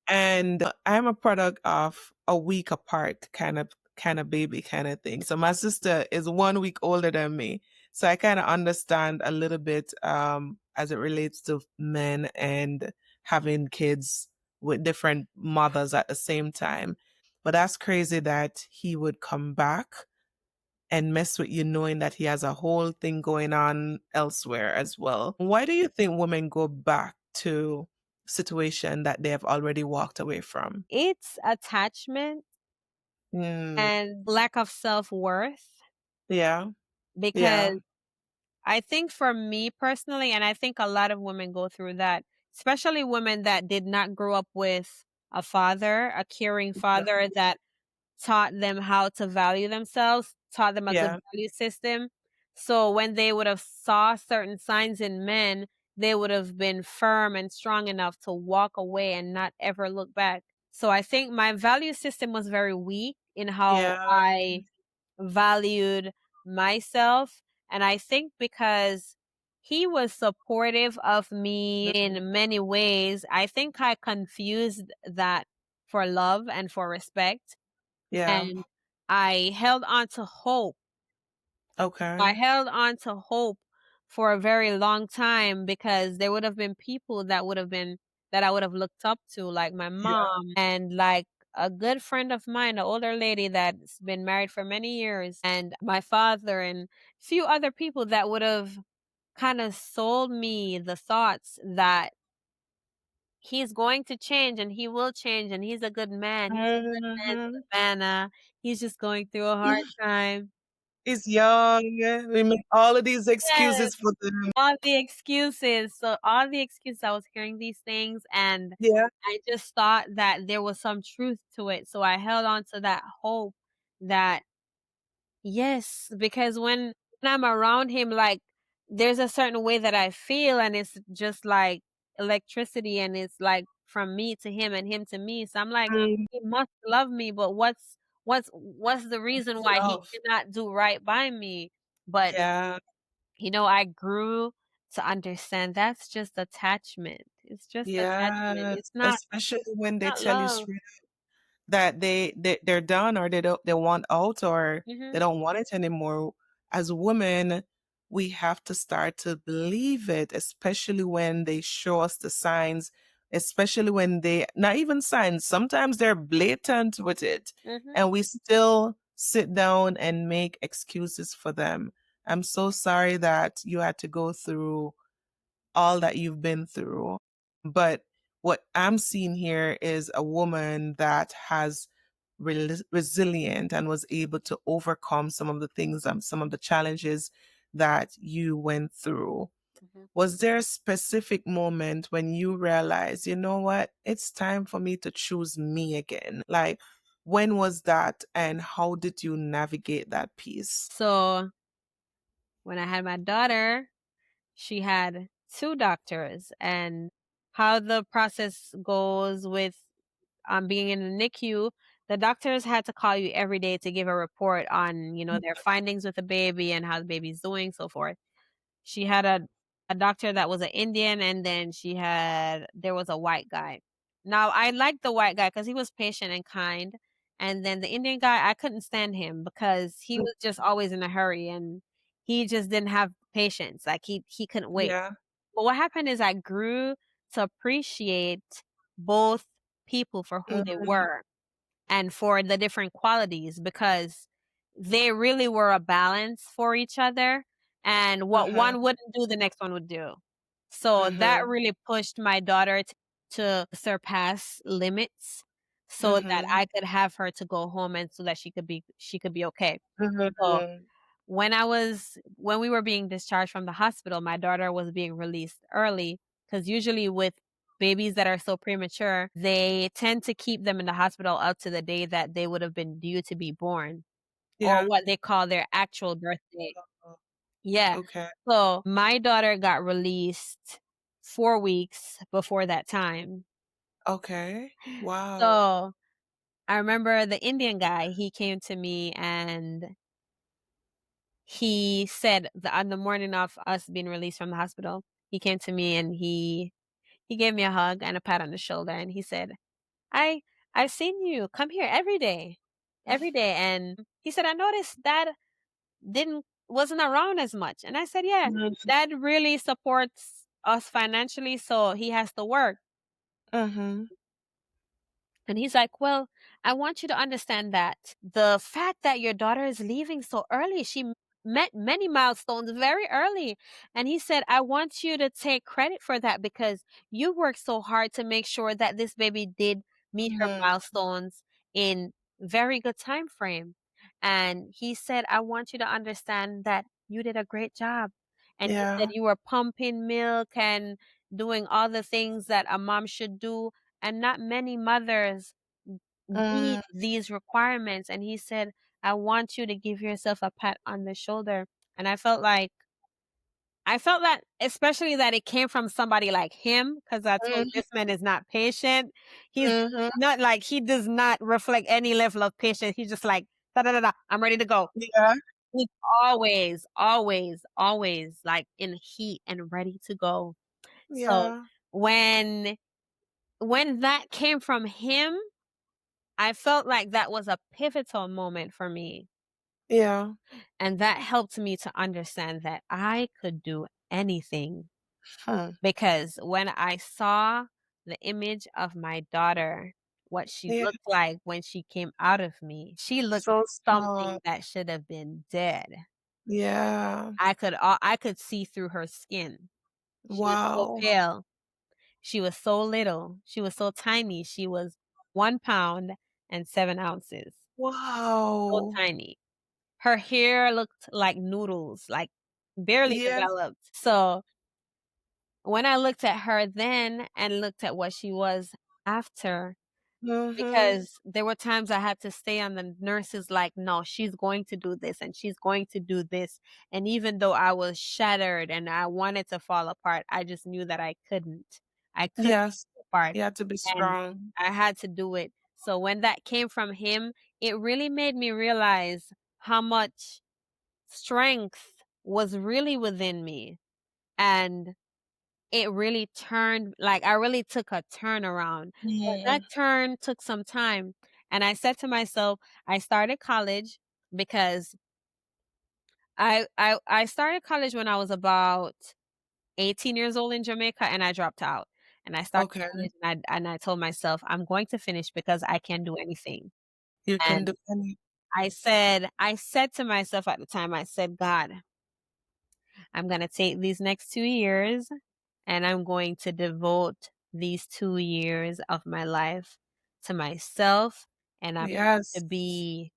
And I'm a product of a week apart kind of baby kind of thing. So my sister is 1 week older than me. So I kind of understand a little bit as it relates to men and having kids with different mothers at the same time. But that's crazy that he would come back and mess with you knowing that he has a whole thing going on elsewhere as well. Why do you think women go back to situation that they have already walked away from? It's attachment Mm, and lack of self-worth, yeah, because yeah, I think for me personally, and I think a lot of women go through that, especially women that did not grow up with a father, a caring father that taught them how to value themselves, taught them a good yeah, value system. So when they would have saw certain signs in men, they would have been firm and strong enough to walk away and not ever look back. So I think my value system was very weak, in how Yeah. I valued myself. And I think because he was supportive of me in many ways, I think I confused that for love and for respect. Yeah. And I held on to hope. I Okay. held on to hope for a very long time because there would have been people that I would have looked up to, like my Yeah. mom and like a good friend of mine, an older lady that's been married for many years, and my father and few other people that would have kind of sold me the thoughts that he's going to change and he will change and he's a good man. He's a good man, Mhm. Savannah. He's just going through a hard time. He's young. We make all of these Yes. excuses for them. All the excuses. So all the excuses, I was hearing these things and Yeah. I just thought that there was some truth to it. So I held on to that hope that yes, because when I'm around him, like there's a certain way that I feel and it's just like electricity and it's like from me to him and him to me. So I'm like, Mm, he must love me, but what's the reason it's why he love. cannot do right by me? But Yeah. I grew to understand that's just attachment. It's just attachment. Yes. It's not Especially when they not tell you love. straight that they're done or they want out or they Mhm. don't want it anymore. As women, we have to start to believe it, especially when they show us the signs, especially when they not even signs, sometimes they're blatant with it Mhm. and we still sit down and make excuses for them. I'm so sorry that you had to go through all that you've been through. But what I'm seeing here is a woman that has resilient and was able to overcome some of the things, some of the challenges that you went through. Mhm. Was there a specific moment when you realized, you know what, it's time for me to choose me again? Like, when was that and how did you navigate that piece? So when I had my daughter, she had 2 doctors, and how the process goes with, being in the NICU, the doctors had to call you every day to give a report on, their findings with the baby and how the baby's doing, so forth. She had a doctor that was an Indian, and then there was a white guy. Now, I liked the white guy because he was patient and kind, and then the Indian guy, I couldn't stand him because he Mm, was just always in a hurry, and he just didn't have patience, like, he couldn't wait. yeah. But what happened is I grew to appreciate both people for who they Mhm. were and for the different qualities because they really were a balance for each other, and what Uh-huh. one wouldn't do, the next one would do. So that Mhm. really pushed my daughter to surpass limits so that Mhm. I could have her to go home and so that she could be okay. So Mhm. when we were being discharged from the hospital, my daughter was being released early because usually with babies that are so premature, they tend to keep them in the hospital up to the day that they would have been due to be born or Yeah. what they call their actual birthday. Oh, Yeah. okay. So my daughter got released 4 weeks before that time. Okay. Wow. So I remember the Indian guy, he came to me and he said on the morning of us being released from the hospital, he came to me and he gave me a hug and a pat on the shoulder and he said, I I've seen you come here every day. Every day. And he said, I noticed Dad wasn't around as much. And I said, yeah, Mhm. Dad really supports us financially, so he has to work. Mhm. And he's like, well, I want you to understand that the fact that your daughter is leaving so early, met many milestones very early. And he said, I want you to take credit for that because you worked so hard to make sure that this baby did meet her Mhm. milestones in very good time frame. And he said, I want you to understand that you did a great job. And he said, Yeah. you were pumping milk and doing all the things that a mom should do and not many mothers Mm. meet these requirements. And he said, I want you to give yourself a pat on the shoulder. And I felt like I felt that especially that it came from somebody like him, because I told Mhm, this man is not patient. He's mhm. not like he does not reflect any level of patience. He's just like, "Da, da, da, da, I'm ready to go." Yeah, He's always, always, always, like, in heat and ready to go. So, yeah, when that came from him, I felt like that was a pivotal moment for me, yeah. and that helped me to understand that I could do anything. Hmm. Because when I saw the image of my daughter, what she Yeah, looked like when she came out of me, she looked so like small. something that should have been dead. Yeah. I could see through her skin. She was so Wow. pale. She was so little. She was so tiny. She was 1 pound and 7 ounces. So Wow. tiny. Her hair looked like noodles, like barely Yes. developed. So when I looked at her then and looked at what she was after, Mhm. because there were times I had to stay on the nurses like, "No, she's going to do this and she's going to do this." And even though I was shattered and I wanted to fall apart, I just knew that I couldn't. I couldn't Yes. fall apart, You have to be and strong. I had to do it. So when that came from him, it really made me realize how much strength was really within me. And it really turned like, I really took a turnaround, but that Mm. turn took some time, and I said to myself, I started college because I started college when I was about 18 years old in Jamaica, and I dropped out, and I started Okay. college, and I told myself, "I'm going to finish because I can do anything." You can And do any. I said to myself at the time, I said, "God, I'm gonna take these next 2 years and I'm going to devote these 2 years of my life to myself, and I'm Yes. to be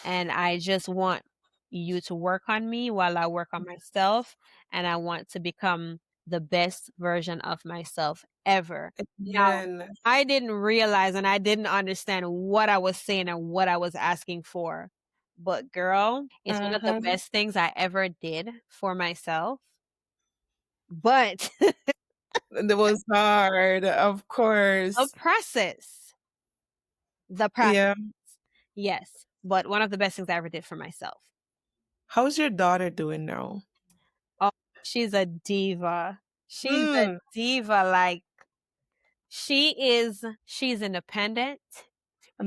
and I just want you to work on me while I work on myself, and I want to become the best version of myself ever." Now, Amen. I didn't realize and I didn't understand what I was saying and what I was asking for, but girl, it's one of the Mhm. best things I ever did for myself, but It was hard, of the course. process the process, Yeah. yes, but one of the best things I ever did for myself. How's your daughter doing now? Oh, she's a diva. She's a Mm. diva, like, she's independent,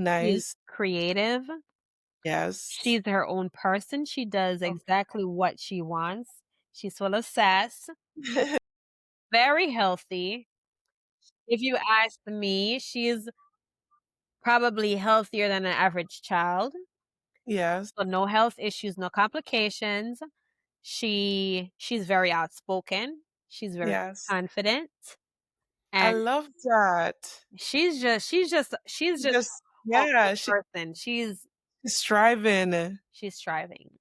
she's Nice. creative, Yes. she's her own person, she does exactly what she wants, she's full of sass, very healthy. If you ask me, she's probably healthier than an average child, Yes. so no health issues, no complications. She's very outspoken, she's very Yes. confident, I and love that. she's just Just her own yeah, person. she's striving. She's striving.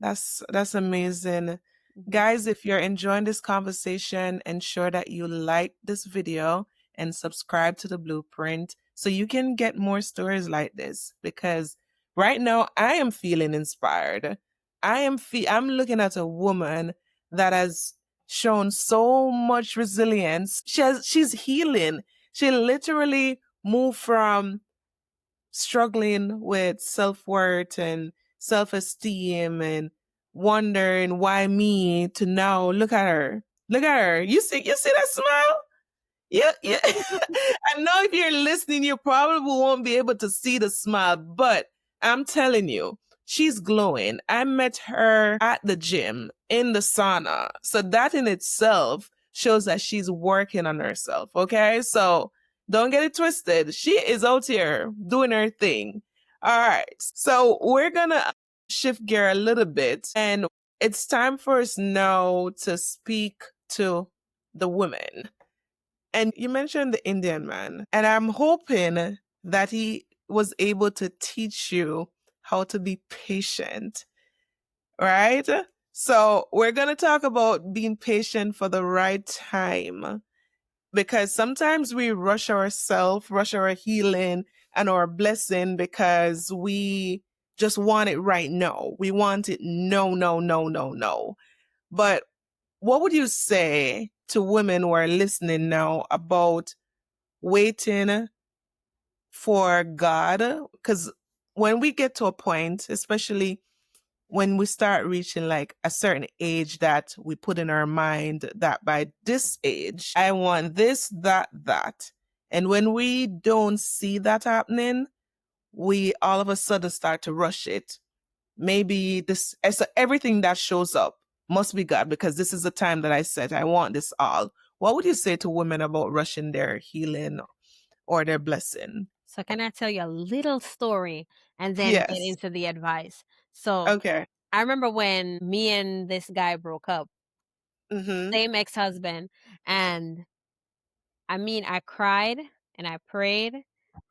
That's amazing. Mhm. Guys, if you're enjoying this conversation, ensure that you like this video and subscribe to the Blueprint so you can get more stories like this because right now I am feeling inspired. I'm looking at a woman that has shown so much resilience. She's healing. She literally moved from struggling with self-worth and self-esteem and wondering why me to now look at her. Look at her. You see that smile? Yeah, yeah. I know if you're listening, you probably won't be able to see the smile, but I'm telling you, she's glowing. I met her at the gym in the sauna. So that in itself shows that she's working on herself. Okay. So don't get it twisted. She is out here doing her thing. All right. So we're going to shift gear a little bit and it's time for us now to speak to the women. And you mentioned the Indian man, and I'm hoping that he was able to teach you how to be patient, right? So, we're going to talk about being patient for the right time because sometimes we rush ourselves, rush our healing and our blessing because we just want it right now. We want it no, no, no, no, no. But what would you say to women who are listening now about waiting for God? Because when we get to a point, especially when we start reaching like a certain age that we put in our mind that by this age, I want this, that, that. And when we don't see that happening, we all of a sudden start to rush it. Maybe this, so everything that shows up must be God because this is the time that I said I want this all. What would you say to women about rushing their healing or their blessing? So can I tell you a little story and then get Yes. into the advice? So Okay. I remember when me and this guy broke up, Mm-hmm. same ex-husband, and I mean, I cried and I prayed.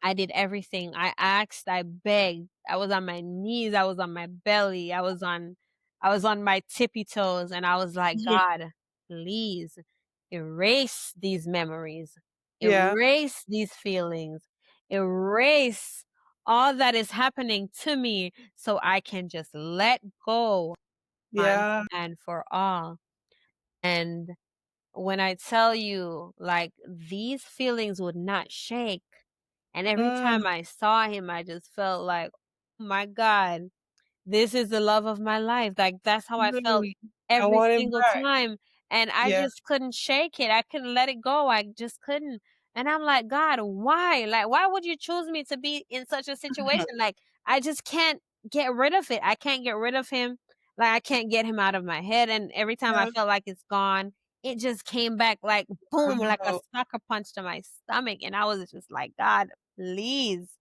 I did everything. I asked, I begged. I was on my knees, I was on my belly, I was on my tippy toes and I was like, "God, please erase these memories. Yeah. Erase these feelings. Erase all that is happening to me so I can just let go once Yeah. and for all." And when I tell you, like, these feelings would not shake, and every Mm, time I saw him, I just felt like, "Oh my God, this is the love of my life." Like, that's how I felt mm. I every want it single back. time, and I Yeah. just couldn't shake it. I couldn't let it go. I just couldn't. And I'm like, "God, why? Like, why would you choose me to be in such a situation?" Like, I just can't get rid of it. I can't get rid of him. Like, I can't get him out of my head, and every time I Yeah. felt like it's gone, it just came back like boom, like a Wow. sucker punch to my stomach, and I was just like, "God, please,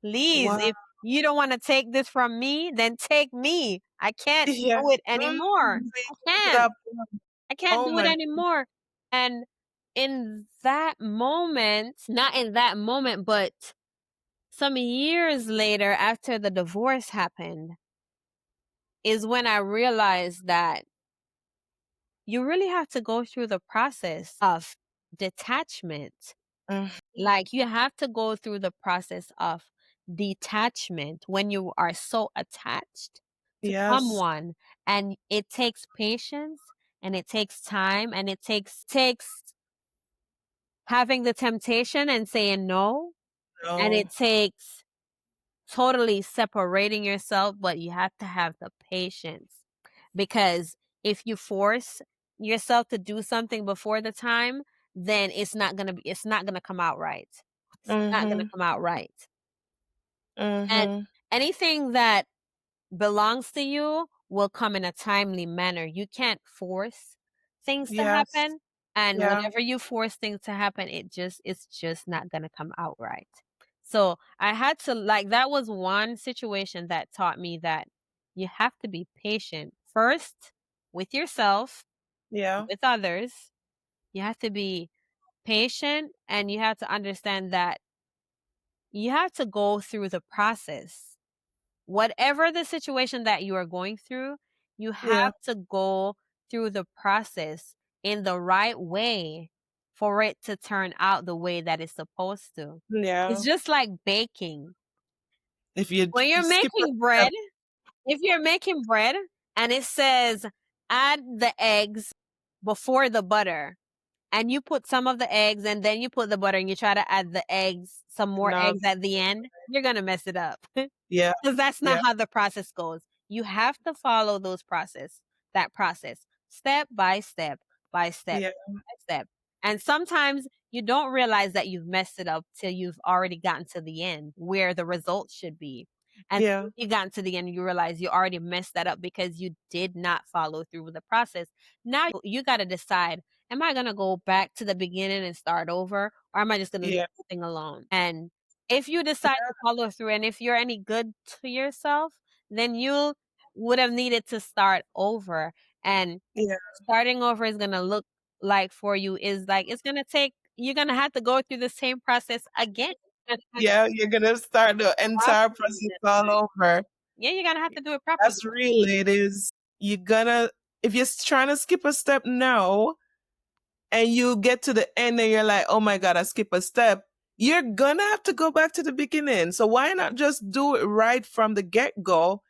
please, Wow. if you don't wanna take this from me, then take me. I can't Yeah. do it Mm, anymore. so you I get to can't. that point. I can't Oh do it my. anymore." And in that moment, not in that moment, but some years later after the divorce happened, is when I realized that you really have to go through the process of detachment. Mm, Like, you have to go through the process of detachment when you are so attached to yes. someone, and it takes patience, and it takes time, and it takes having the temptation and saying no, and No. it takes totally separating yourself, but you have to have the patience. Because if you force yourself to do something before the time, then it's not gonna come out right. It's not gonna Mm-hmm. come out right. And Mm-hmm. anything that belongs to you will come in a timely manner. You can't force things to Yes. happen, and Yeah. whenever you force things to happen, it's just not gonna come out right. So, I had to like, that was one situation that taught me that you have to be patient, first with yourself, Yeah. with others. You have to be patient, and you have to understand that you have to go through the process. Whatever the situation that you are going through, you Yeah. have to go through the process in the right way for it to turn out the way that it's supposed to. It's Yeah. just like baking. If you When you're skip a making step, bread, if you're making bread and it says add the eggs before the butter, and you put some of the eggs and then you put the butter and you try to add the eggs, some more no. eggs at the end, you're gonna mess it up. Yeah. 'Cause that's not Yeah. how the process goes. You have to follow that process, step by step, by step, Yeah. by step. And sometimes you don't realize that you've messed it up till you've already gotten to the end where the results should be. And Yeah. when you gotten to the end, you realize you already messed that up because you did not follow through with the process. Now you gotta decide, am I gonna go back to the beginning and start over, or am I just gonna leave Yeah. everything alone? And if you decide to follow through, and if you're any good to yourself, then you would have needed to start over. And Yeah. starting over is gonna look like for you is like it's gonna take you're gonna have to go through the same process again. You're gonna have to Yeah. You're gonna start the do it entire process all properly. over. Yeah, you're gonna have to do it properly. That's real, ladies. You're gonna, if you're trying to skip a step now and you get to the end and you're like, oh my God, I skipped a step, you're gonna have to go back to the beginning. So why not just do it right from the get go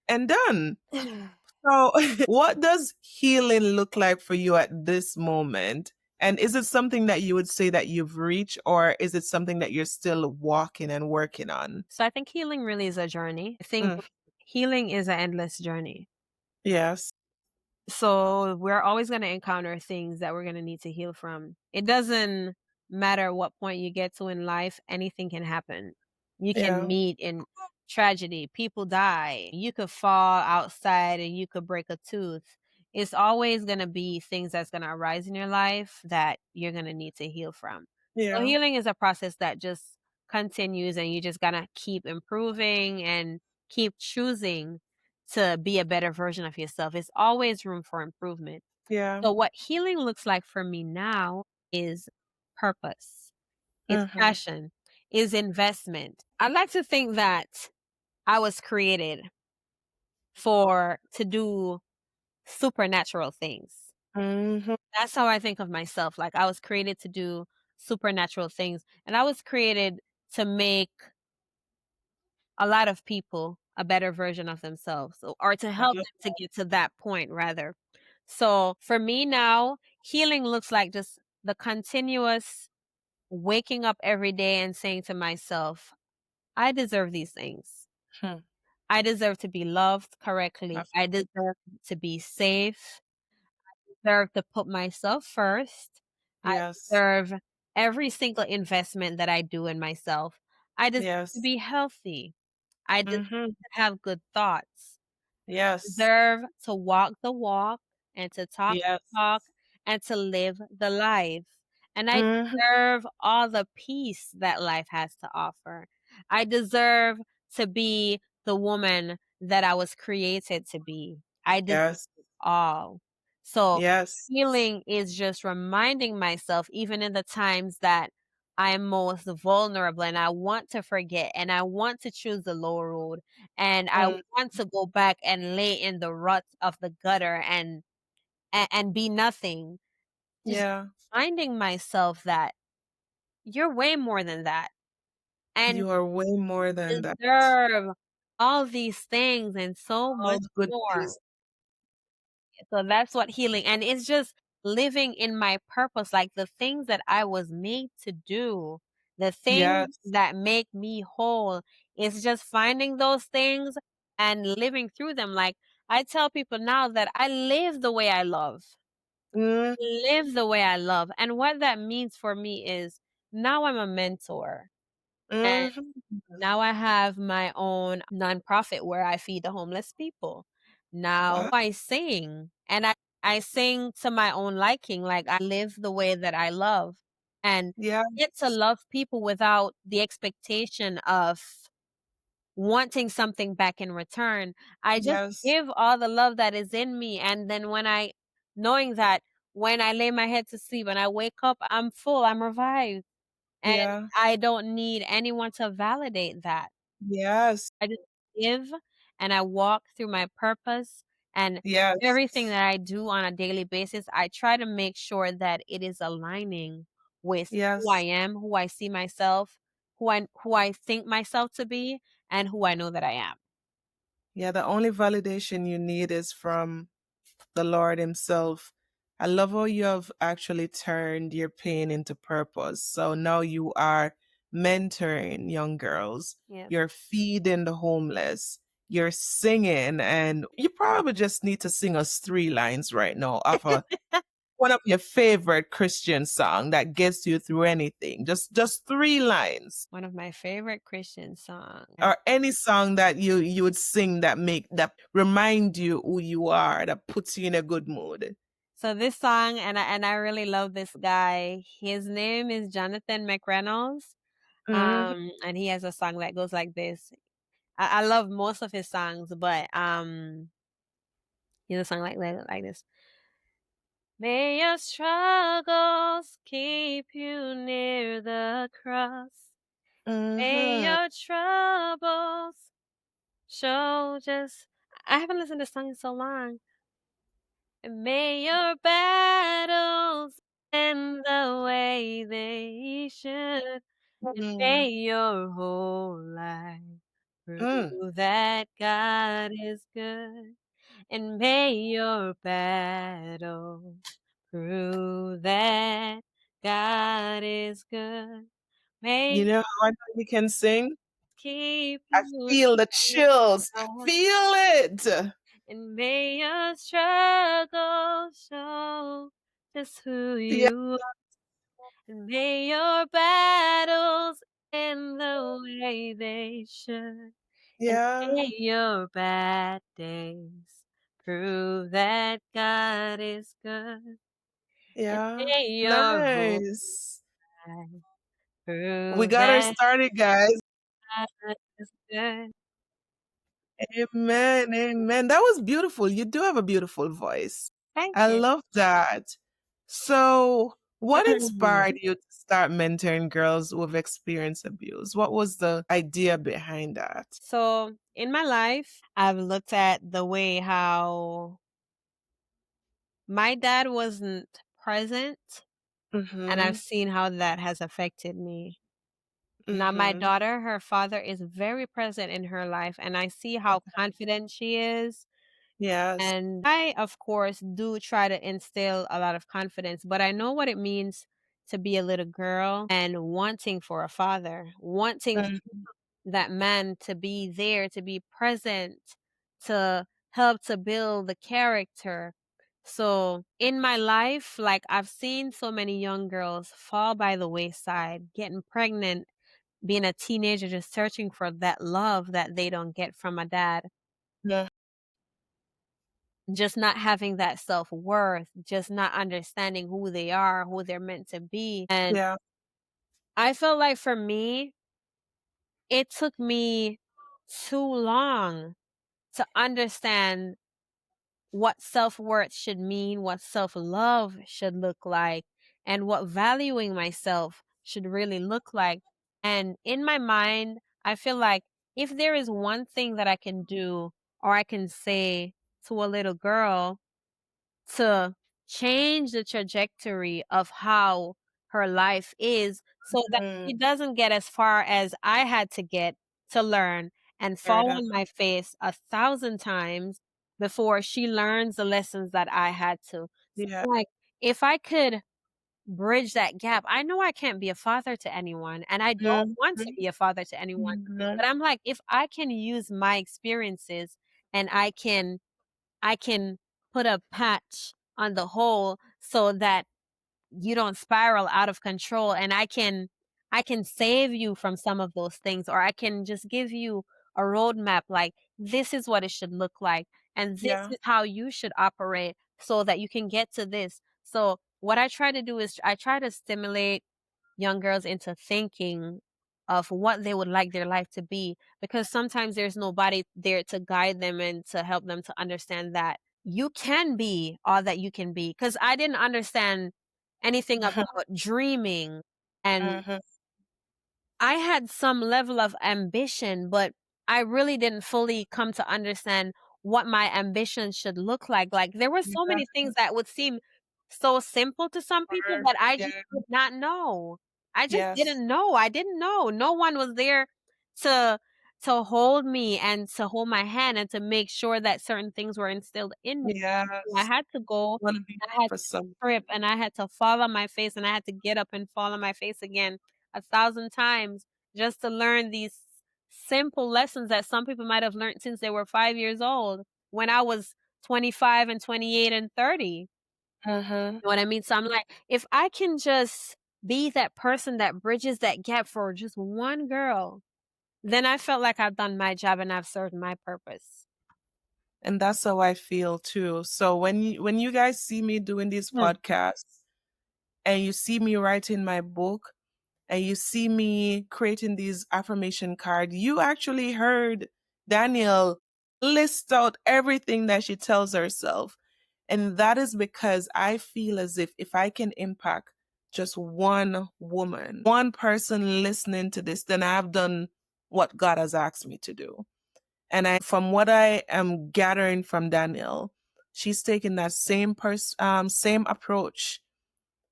and done? So, what does healing look like for you at this moment? And is it something that you would say that you've reached, or is it something that you're still walking and working on? So I think healing really is a journey. I think Mm, healing is an endless journey. yes. So we're always going to encounter things that we're going to need to heal from. It doesn't matter what point you get to in life, anything can happen. You can Yeah. meet in tragedy, people die, you could fall outside and you could break a tooth. It's always going to be things that's going to arise in your life that you're going to need to heal from. So Yeah. healing is a process that just continues and you just got to keep improving and keep choosing to be a better version of yourself. It's always room for improvement. Yeah. So what healing looks like for me now is purpose. It's Mm-hmm. passion, is investment. I like to think that I was created for to do supernatural things. Mm-hmm. That's how I think of myself. Like I was created to do supernatural things and I was created to make a lot of people a better version of themselves or to I help love them to get to that point rather. So for me now, healing looks like just the continuous waking up every day and saying to myself, I deserve these things. Hmm. I deserve to be loved correctly. That's I deserve to be safe. Deserve to put myself first. I yes. deserve every single investment that I do in myself. I deserve to Yes. be healthy. I deserve Mm-hmm. to have good thoughts. Yes. Deserve to walk the walk and to talk Yes. the talk and to live the life. And I Mm-hmm. deserve all the peace that life has to offer. I deserve to be the woman that I was created to be. I deserve Yes. it all. So Yes. healing is just reminding myself, even in the times that I am most vulnerable and I want to forget and I want to choose the low road and I Mm. want to go back and lay in the ruts of the gutter and be nothing. Just Yeah. reminding myself that you're way more than that and You are way more than that. deserve all these things and so All much the good more. things. So that's what healing and it's just living in my purpose, like the things that I was made to do, the things Yes. that make me whole. It's just finding those things and living through them. Like I tell people now that I live the way I love. Mm, Live the way I love. And what that means for me is now I'm a mentor. And mhm. now I have my own nonprofit where I feed the homeless people. Now Wow. I sing and I sing to my own liking. Like I live the way that I love and Yes. get to love people without the expectation of wanting something back in return. I just Yes. give all the love that is in me. And then knowing that when I lay my head to sleep and I wake up, I'm full, I'm revived. And Yeah. I don't need anyone to validate that. Yes. I just live and I walk through my purpose and Yes. everything that I do on a daily basis, I try to make sure that it is aligning with who I Yes. am, who I see myself, who I think myself to be, and who I know that I am. Yeah, the only validation you need is from the Lord Himself. I love how you have actually turned your pain into purpose. So now you are mentoring young girls, Yes. you're feeding the homeless, you're singing, and you probably just need to sing us three lines right now of one of your favorite Christian song that gets you through anything. Just three lines. One of my favorite Christian songs. Or any song that you would sing that remind you who you are, that puts you in a good mood. So this song, and I really love this guy. His name is Jonathan McReynolds. Mhm. And he has a song that goes like this. I love most of his songs, but he has a song like this. May your struggles keep you near the cross. May Mhm. your troubles show just I haven't listened to this song in so long. And may your battles end the way they should. And Mm. may your whole life Mm. prove that God is good. And may your battle prove that God is good. May You know how I know you can sing? keep I you feel the safe, chills. Feel it. and may your struggle show just who Yeah, you are. And may your battles end the way they should. And yeah, may your bad days prove that God is good. And yeah. may your hope Nice. We prove got her that started, guys. God is good. Amen. Amen. That was beautiful. You do have a beautiful voice. Thank I you. love that. So, what inspired you to start mentoring girls who've experienced abuse? What was the idea behind that? So, in my life, I've looked at the way how my dad wasn't present, and I've Mm-hmm. seen how that has affected me. Now, my Mm-hmm. daughter, her father is very present in her life, and I see how confident she is. Yes. And I, of course, do try to instill a lot of confidence, but I know what it means to be a little girl and wanting for a father, wanting Mm-hmm. that man to be there, to be present, to help to build the character. So in my life, like I've seen so many young girls fall by the wayside, getting pregnant, being a teenager, just searching for that love that they don't get from a dad, Yeah. just not having that self worth, just not understanding who they are, who they're meant to be. And Yeah. I feel like for me, it took me too long to understand what self-worth should mean, what self-love should look like, and what valuing myself should really look like. And in my mind, I feel like if there is one thing that I can do or I can say to a little girl to change the trajectory of how her life is so that Mm-hmm. she doesn't get as far as I had to get to learn and fall Right. on my face 1,000 times before she learns the lessons that I had to. So, Yeah. like, if I could bridge that gap, I know I can't be a father to anyone, and I don't want to Mm-hmm. be a father to anyone, Mm-hmm. but I'm like, if I can use my experiences and I can put a patch on the hole so that you don't spiral out of control, and I can save you from some of those things, or I can just give you a roadmap like this is what it should look like and this Yeah. is how you should operate so that you can get to this. So what I try to do is I try to stimulate young girls into thinking of what they would like their life to be, because sometimes there's nobody there to guide them and to help them to understand that you can be all that you can be, because I didn't understand anything about dreaming, and Mm-hmm. I had some level of ambition, but I really didn't fully come to understand what my ambition should look like. Like, there were so Yeah. many things that would seem so simple to some people that I Yeah. just did not know. I just Yes. didn't know. I didn't know. No one was there to hold me and to hold my hand and to make sure that certain things were instilled in me. I Yes. had to go, Want to be I had for to some. trip, and I had to fall on my face, and I had to get up and fall on my face again 1,000 times just to learn these simple lessons that some people might have learned since they were 5 years old when I was 25 and 28 and 30. Mm-hmm. You know what I mean? So I'm like, if I can just be that person that bridges that gap for just one girl, then I felt like I've done my job and I've served my purpose. And that's how I feel too. So when you guys see me doing these Mm. podcasts and you see me writing my book and you see me creating these affirmation cards, you actually heard Daniel list out everything that she tells herself. And that is because I feel as if I can impact just one woman, one person listening to this, then I've done what God has asked me to do. And from what I am gathering from Danielle, she's taking that same approach.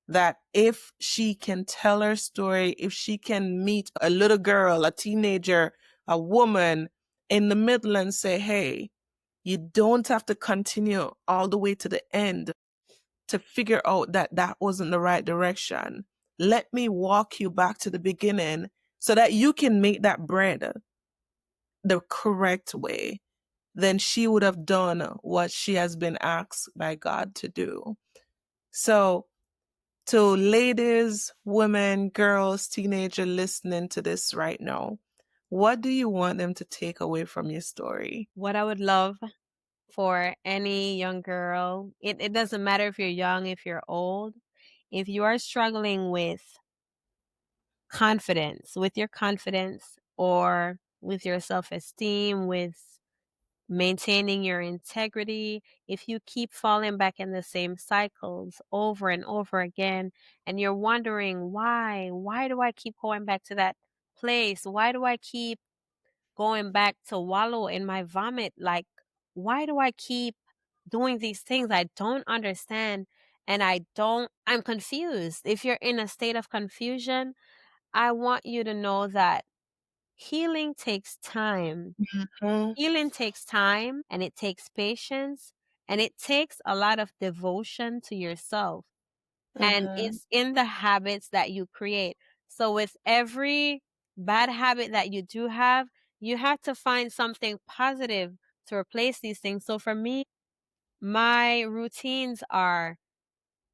That if she can tell her story, if she can meet a little girl, a teenager, a woman in the middle and say, "Hey, You don't have to continue all the way to the end to figure out that that wasn't the right direction. Let me walk you back to the beginning so that you can make that bread the correct way. Then she would have done what she has been asked by God to do. So, to ladies, women, girls, teenagers listening to this right now, what do you want them to take away from your story? What I would love for any young girl, it doesn't matter if you're young, if you're old, if you are struggling with confidence, with your confidence or with your self-esteem, with maintaining your integrity, if you keep falling back in the same cycles over and over again, and you're wondering why do I keep going back to that place? Why do I keep going back to wallow in my vomit? Like, why do I keep doing these things I don't understand? And I'm confused. If you're in a state of confusion, I want you to know that healing takes time. Mhm, Healing takes time and it takes patience and it takes a lot of devotion to yourself. And mhm. it's in the habits that you create. So with every bad habit that you do have, you have to find something positive to replace these things. So for me, my routines are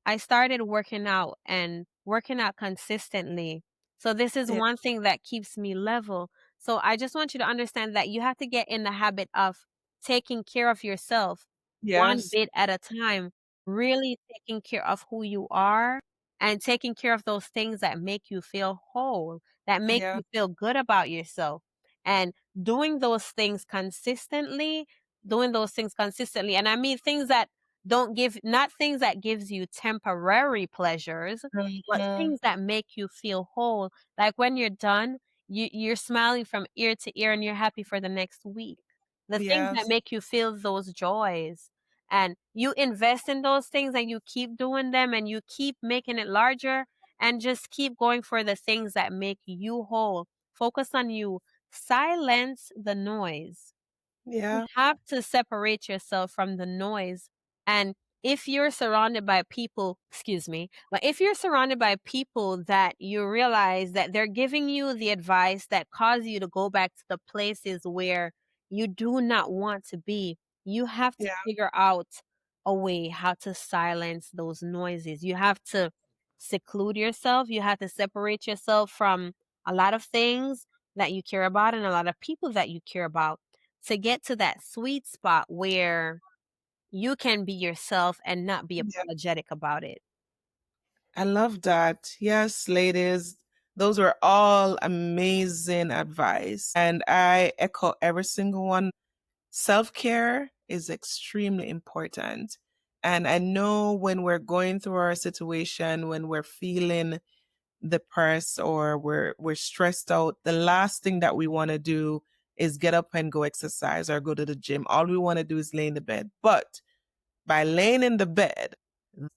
I started working out and working out consistently. So this is Yeah. one thing that keeps me level. So I just want you to understand that you have to get in the habit of taking care of yourself one Yes. bit at a time, really taking care of who you are and taking care of those things that make you feel whole, that make Yeah. you feel good about yourself. And doing those things consistently, doing those things consistently. And I mean things that don't give not things that gives you temporary pleasures, but Mhm. things that make you feel whole. Like when you're done, you're smiling from ear to ear and you're happy for the next week. The things that Yes. make you feel those joys. And you invest in those things and you keep doing them and you keep making it larger and just keep going for the things that make you whole. Focus on you. Silence the noise. You Yeah. have to separate yourself from the noise. And if you're surrounded by people, excuse me, but if you're surrounded by people that you realize that they're giving you the advice that cause you to go back to the places where you do not want to be, you have to Yeah. figure out a way how to silence those noises. You have to seclude yourself. You have to separate yourself from a lot of things that you care about and a lot of people that you care about to get to that sweet spot where you can be yourself and not be Yeah. apologetic about it. I love that. Yes, ladies, those were all amazing advice. And I echo every single one. Self care is extremely important. And I know when we're going through our situation, when we're feeling depressed or we're stressed out, the last thing that we want to do is get up and go exercise or go to the gym. All we want to do is lay in the bed. But by laying in the bed,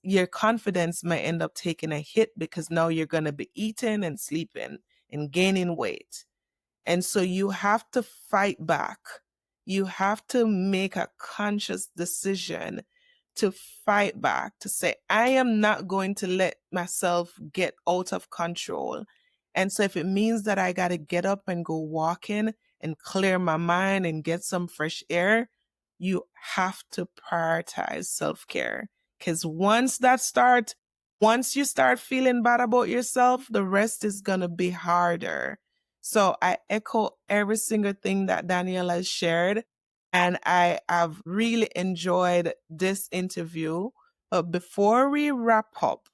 your confidence may end up taking a hit because now you're going to be eating and sleeping and gaining weight. And so you have to fight back. You have to make a conscious decision to fight back, to say, I am not going to let myself get out of control. And so if it means that I got to get up and go walking and clear my mind and get some fresh air, you have to prioritize self care. Because once you start feeling bad about yourself, the rest is going to be harder. So I echo every single thing that Danielle has shared. And I have really enjoyed this interview. But before we wrap up,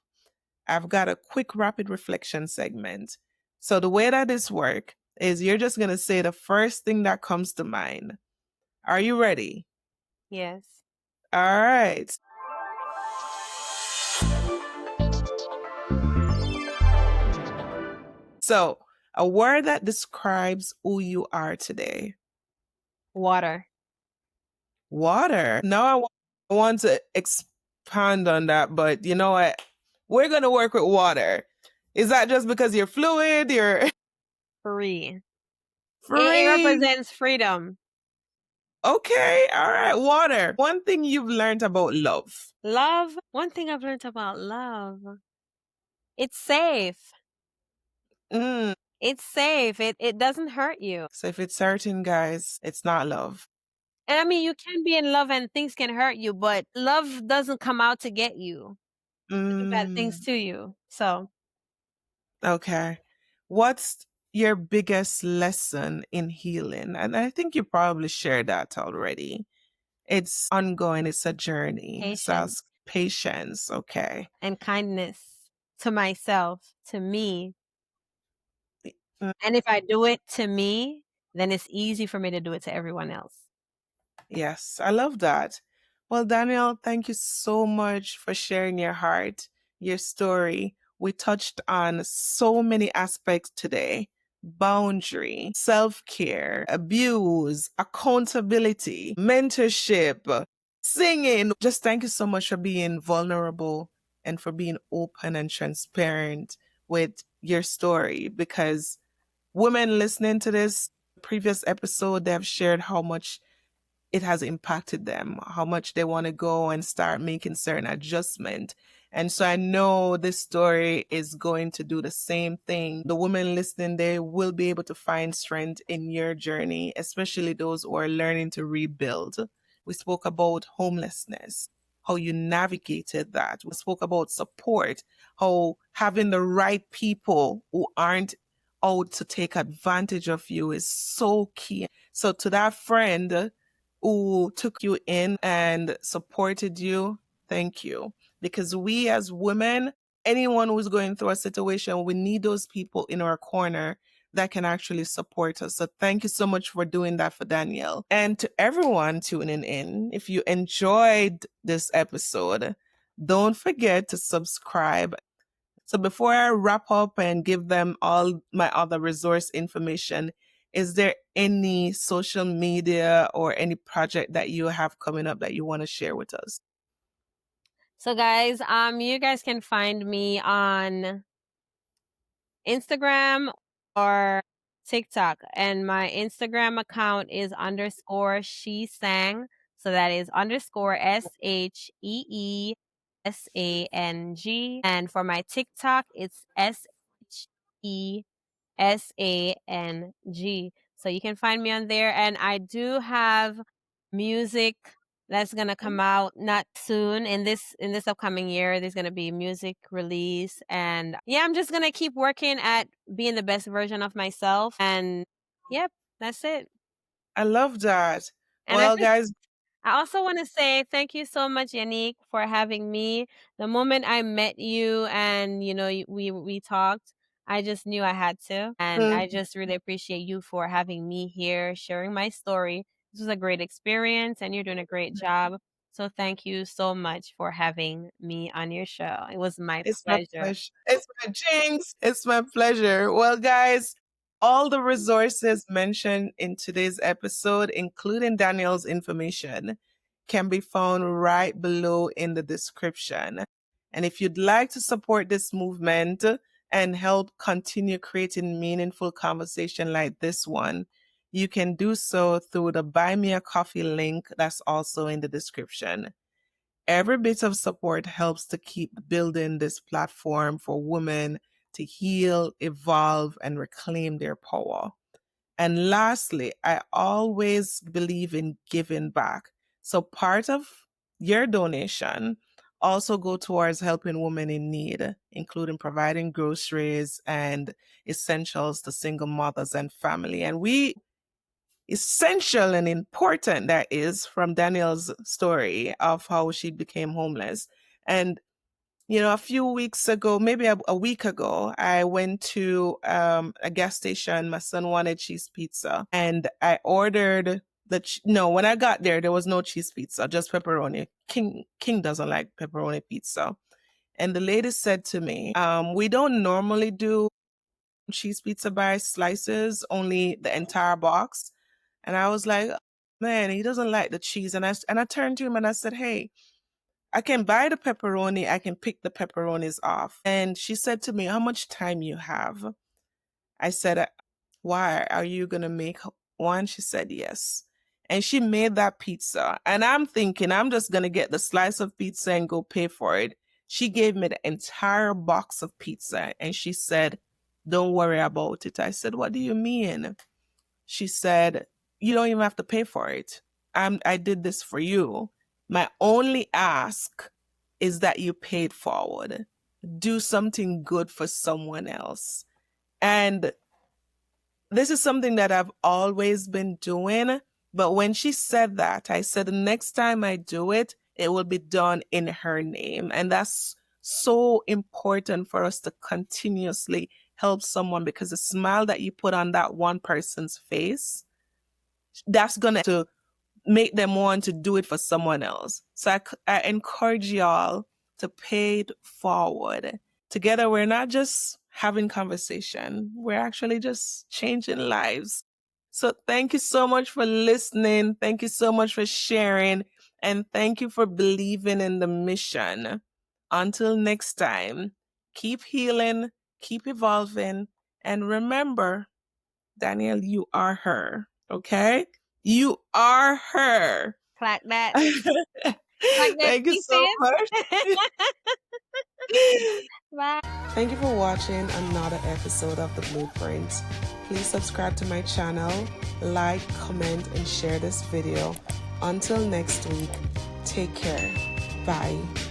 I've got a quick rapid reflection segment. So the way that this works is you're just going to say the first thing that comes to mind. Are you ready? Yes. All right. So a word that describes who you are today. Water. Water. Now I want to expand on that, but you know what? We're going to work with water. Is that just because you're fluid? You're Free. It free? represents freedom. Okay, all right. Water. One thing you've learned about love. Love, one thing I've learned about love, it's safe. Mm. It's safe. It doesn't hurt you. So if it's hurting, guys, it's not love. And I mean, you can be in love and things can hurt you, but love doesn't come out to get you, do bad things Mm. to you. So, Okay. What's your biggest lesson in healing? And I think you probably shared that already. It's ongoing, it's a journey. So patience patience. Okay. and kindness to myself, to me. Mm. And if I do it to me, then it's easy for me to do it to everyone else. Yes, I love that. Well, Daniel, thank you so much for sharing your heart, your story. We touched on so many aspects today: boundary, self care, abuse, accountability, mentorship, singing. Just thank you so much for being vulnerable and for being open and transparent with your story, because women listening to this previous episode, they have shared how much it has impacted them, how much they want to go and start making certain adjustment. And so I know this story is going to do the same thing. The women listening, they will be able to find strength in your journey, especially those who are learning to rebuild. We spoke about homelessness, how you navigated that. We spoke about support, how having the right people who aren't out to take advantage of you is so key. So to that friend who took you in and supported you, thank you. Because we as women, anyone who's going through a situation, we need those people in our corner that can actually support us. So thank you so much for doing that for Danielle. And to everyone tuning in, if you enjoyed this episode, don't forget to subscribe. So before I wrap up and give them all my other resource information, is there any social media or any project that you have coming up that you want to share with us? So guys, you guys can find me on Instagram or TikTok. And my Instagram account is underscore she sang. So that is underscore SHEESANG. And for my TikTok, it's SHESANG. So you can find me on there. And I do have music that's gonna come out not soon in this upcoming year. There's gonna be music release, and yeah, I'm just gonna keep working at being the best version of myself. And yep, that's it. I love that. And Well, guys, I also want to say thank you so much, Yanique, for having me. The moment I met you and we talked, I just knew I had to, and mm, I just really appreciate you for having me here, sharing my story. This was a great experience, and you're doing a great job. So thank you so much for having me on your show. It was my it's my pleasure. pleasure. It's my jinx. It's my pleasure. Well, guys, all the resources mentioned in today's episode, including Daniel's information, can be found right below in the description. And if you'd like to support this movement and help continue creating meaningful conversation like this one, you can do so through the Buy Me a Coffee link that's also in the description. Every bit of support helps to keep building this platform for women to heal, evolve, and reclaim their power. And lastly, I always believe in giving back. So part of your donation also go towards helping women in need, including providing groceries and essentials to single mothers and family. And we essential and important that is from Danielle's story of how she became homeless. And a few weeks ago, maybe a week ago, I went to a gas station. My son wanted cheese pizza, and I ordered no. When I got there, there was no cheese pizza, just pepperoni. King doesn't like pepperoni pizza, and the lady said to me, "We don't normally do cheese pizza by slices, only the entire box." And I was like, man, he doesn't like the cheese. And I turned to him and I said, hey, I can buy the pepperoni. I can pick the pepperonis off. And she said to me, how much time you have? I said, why are you going to make one? She said, yes. and she made that pizza. And I'm thinking, I'm just going to get the slice of pizza and go pay for it. She gave me the entire box of pizza and she said, don't worry about it. I said, what do you mean? She said, you don't even have to pay for it. I did this for you. My only ask is that you paid forward. Do something good for someone else. And this is something that I've always been doing. But when she said that, I said, the next time I do it, it will be done in her name. And that's so important for us to continuously help someone, because the smile that you put on that one person's face, that's going to make them want to do it for someone else. So I encourage y'all to pay it forward. Together, we're not just having conversation, we're actually just changing lives. So thank you so much for listening. Thank you so much for sharing. And thank you for believing in the mission. Until next time, keep healing, keep evolving, and remember, Daneil, you are her. Okay? You are her. Clack that. Clack that, Thank you so pieces. much. Bye. Thank you for watching another episode of The Blueprint. Please subscribe to my channel, like, comment, and share this video. Until next week, take care. Bye.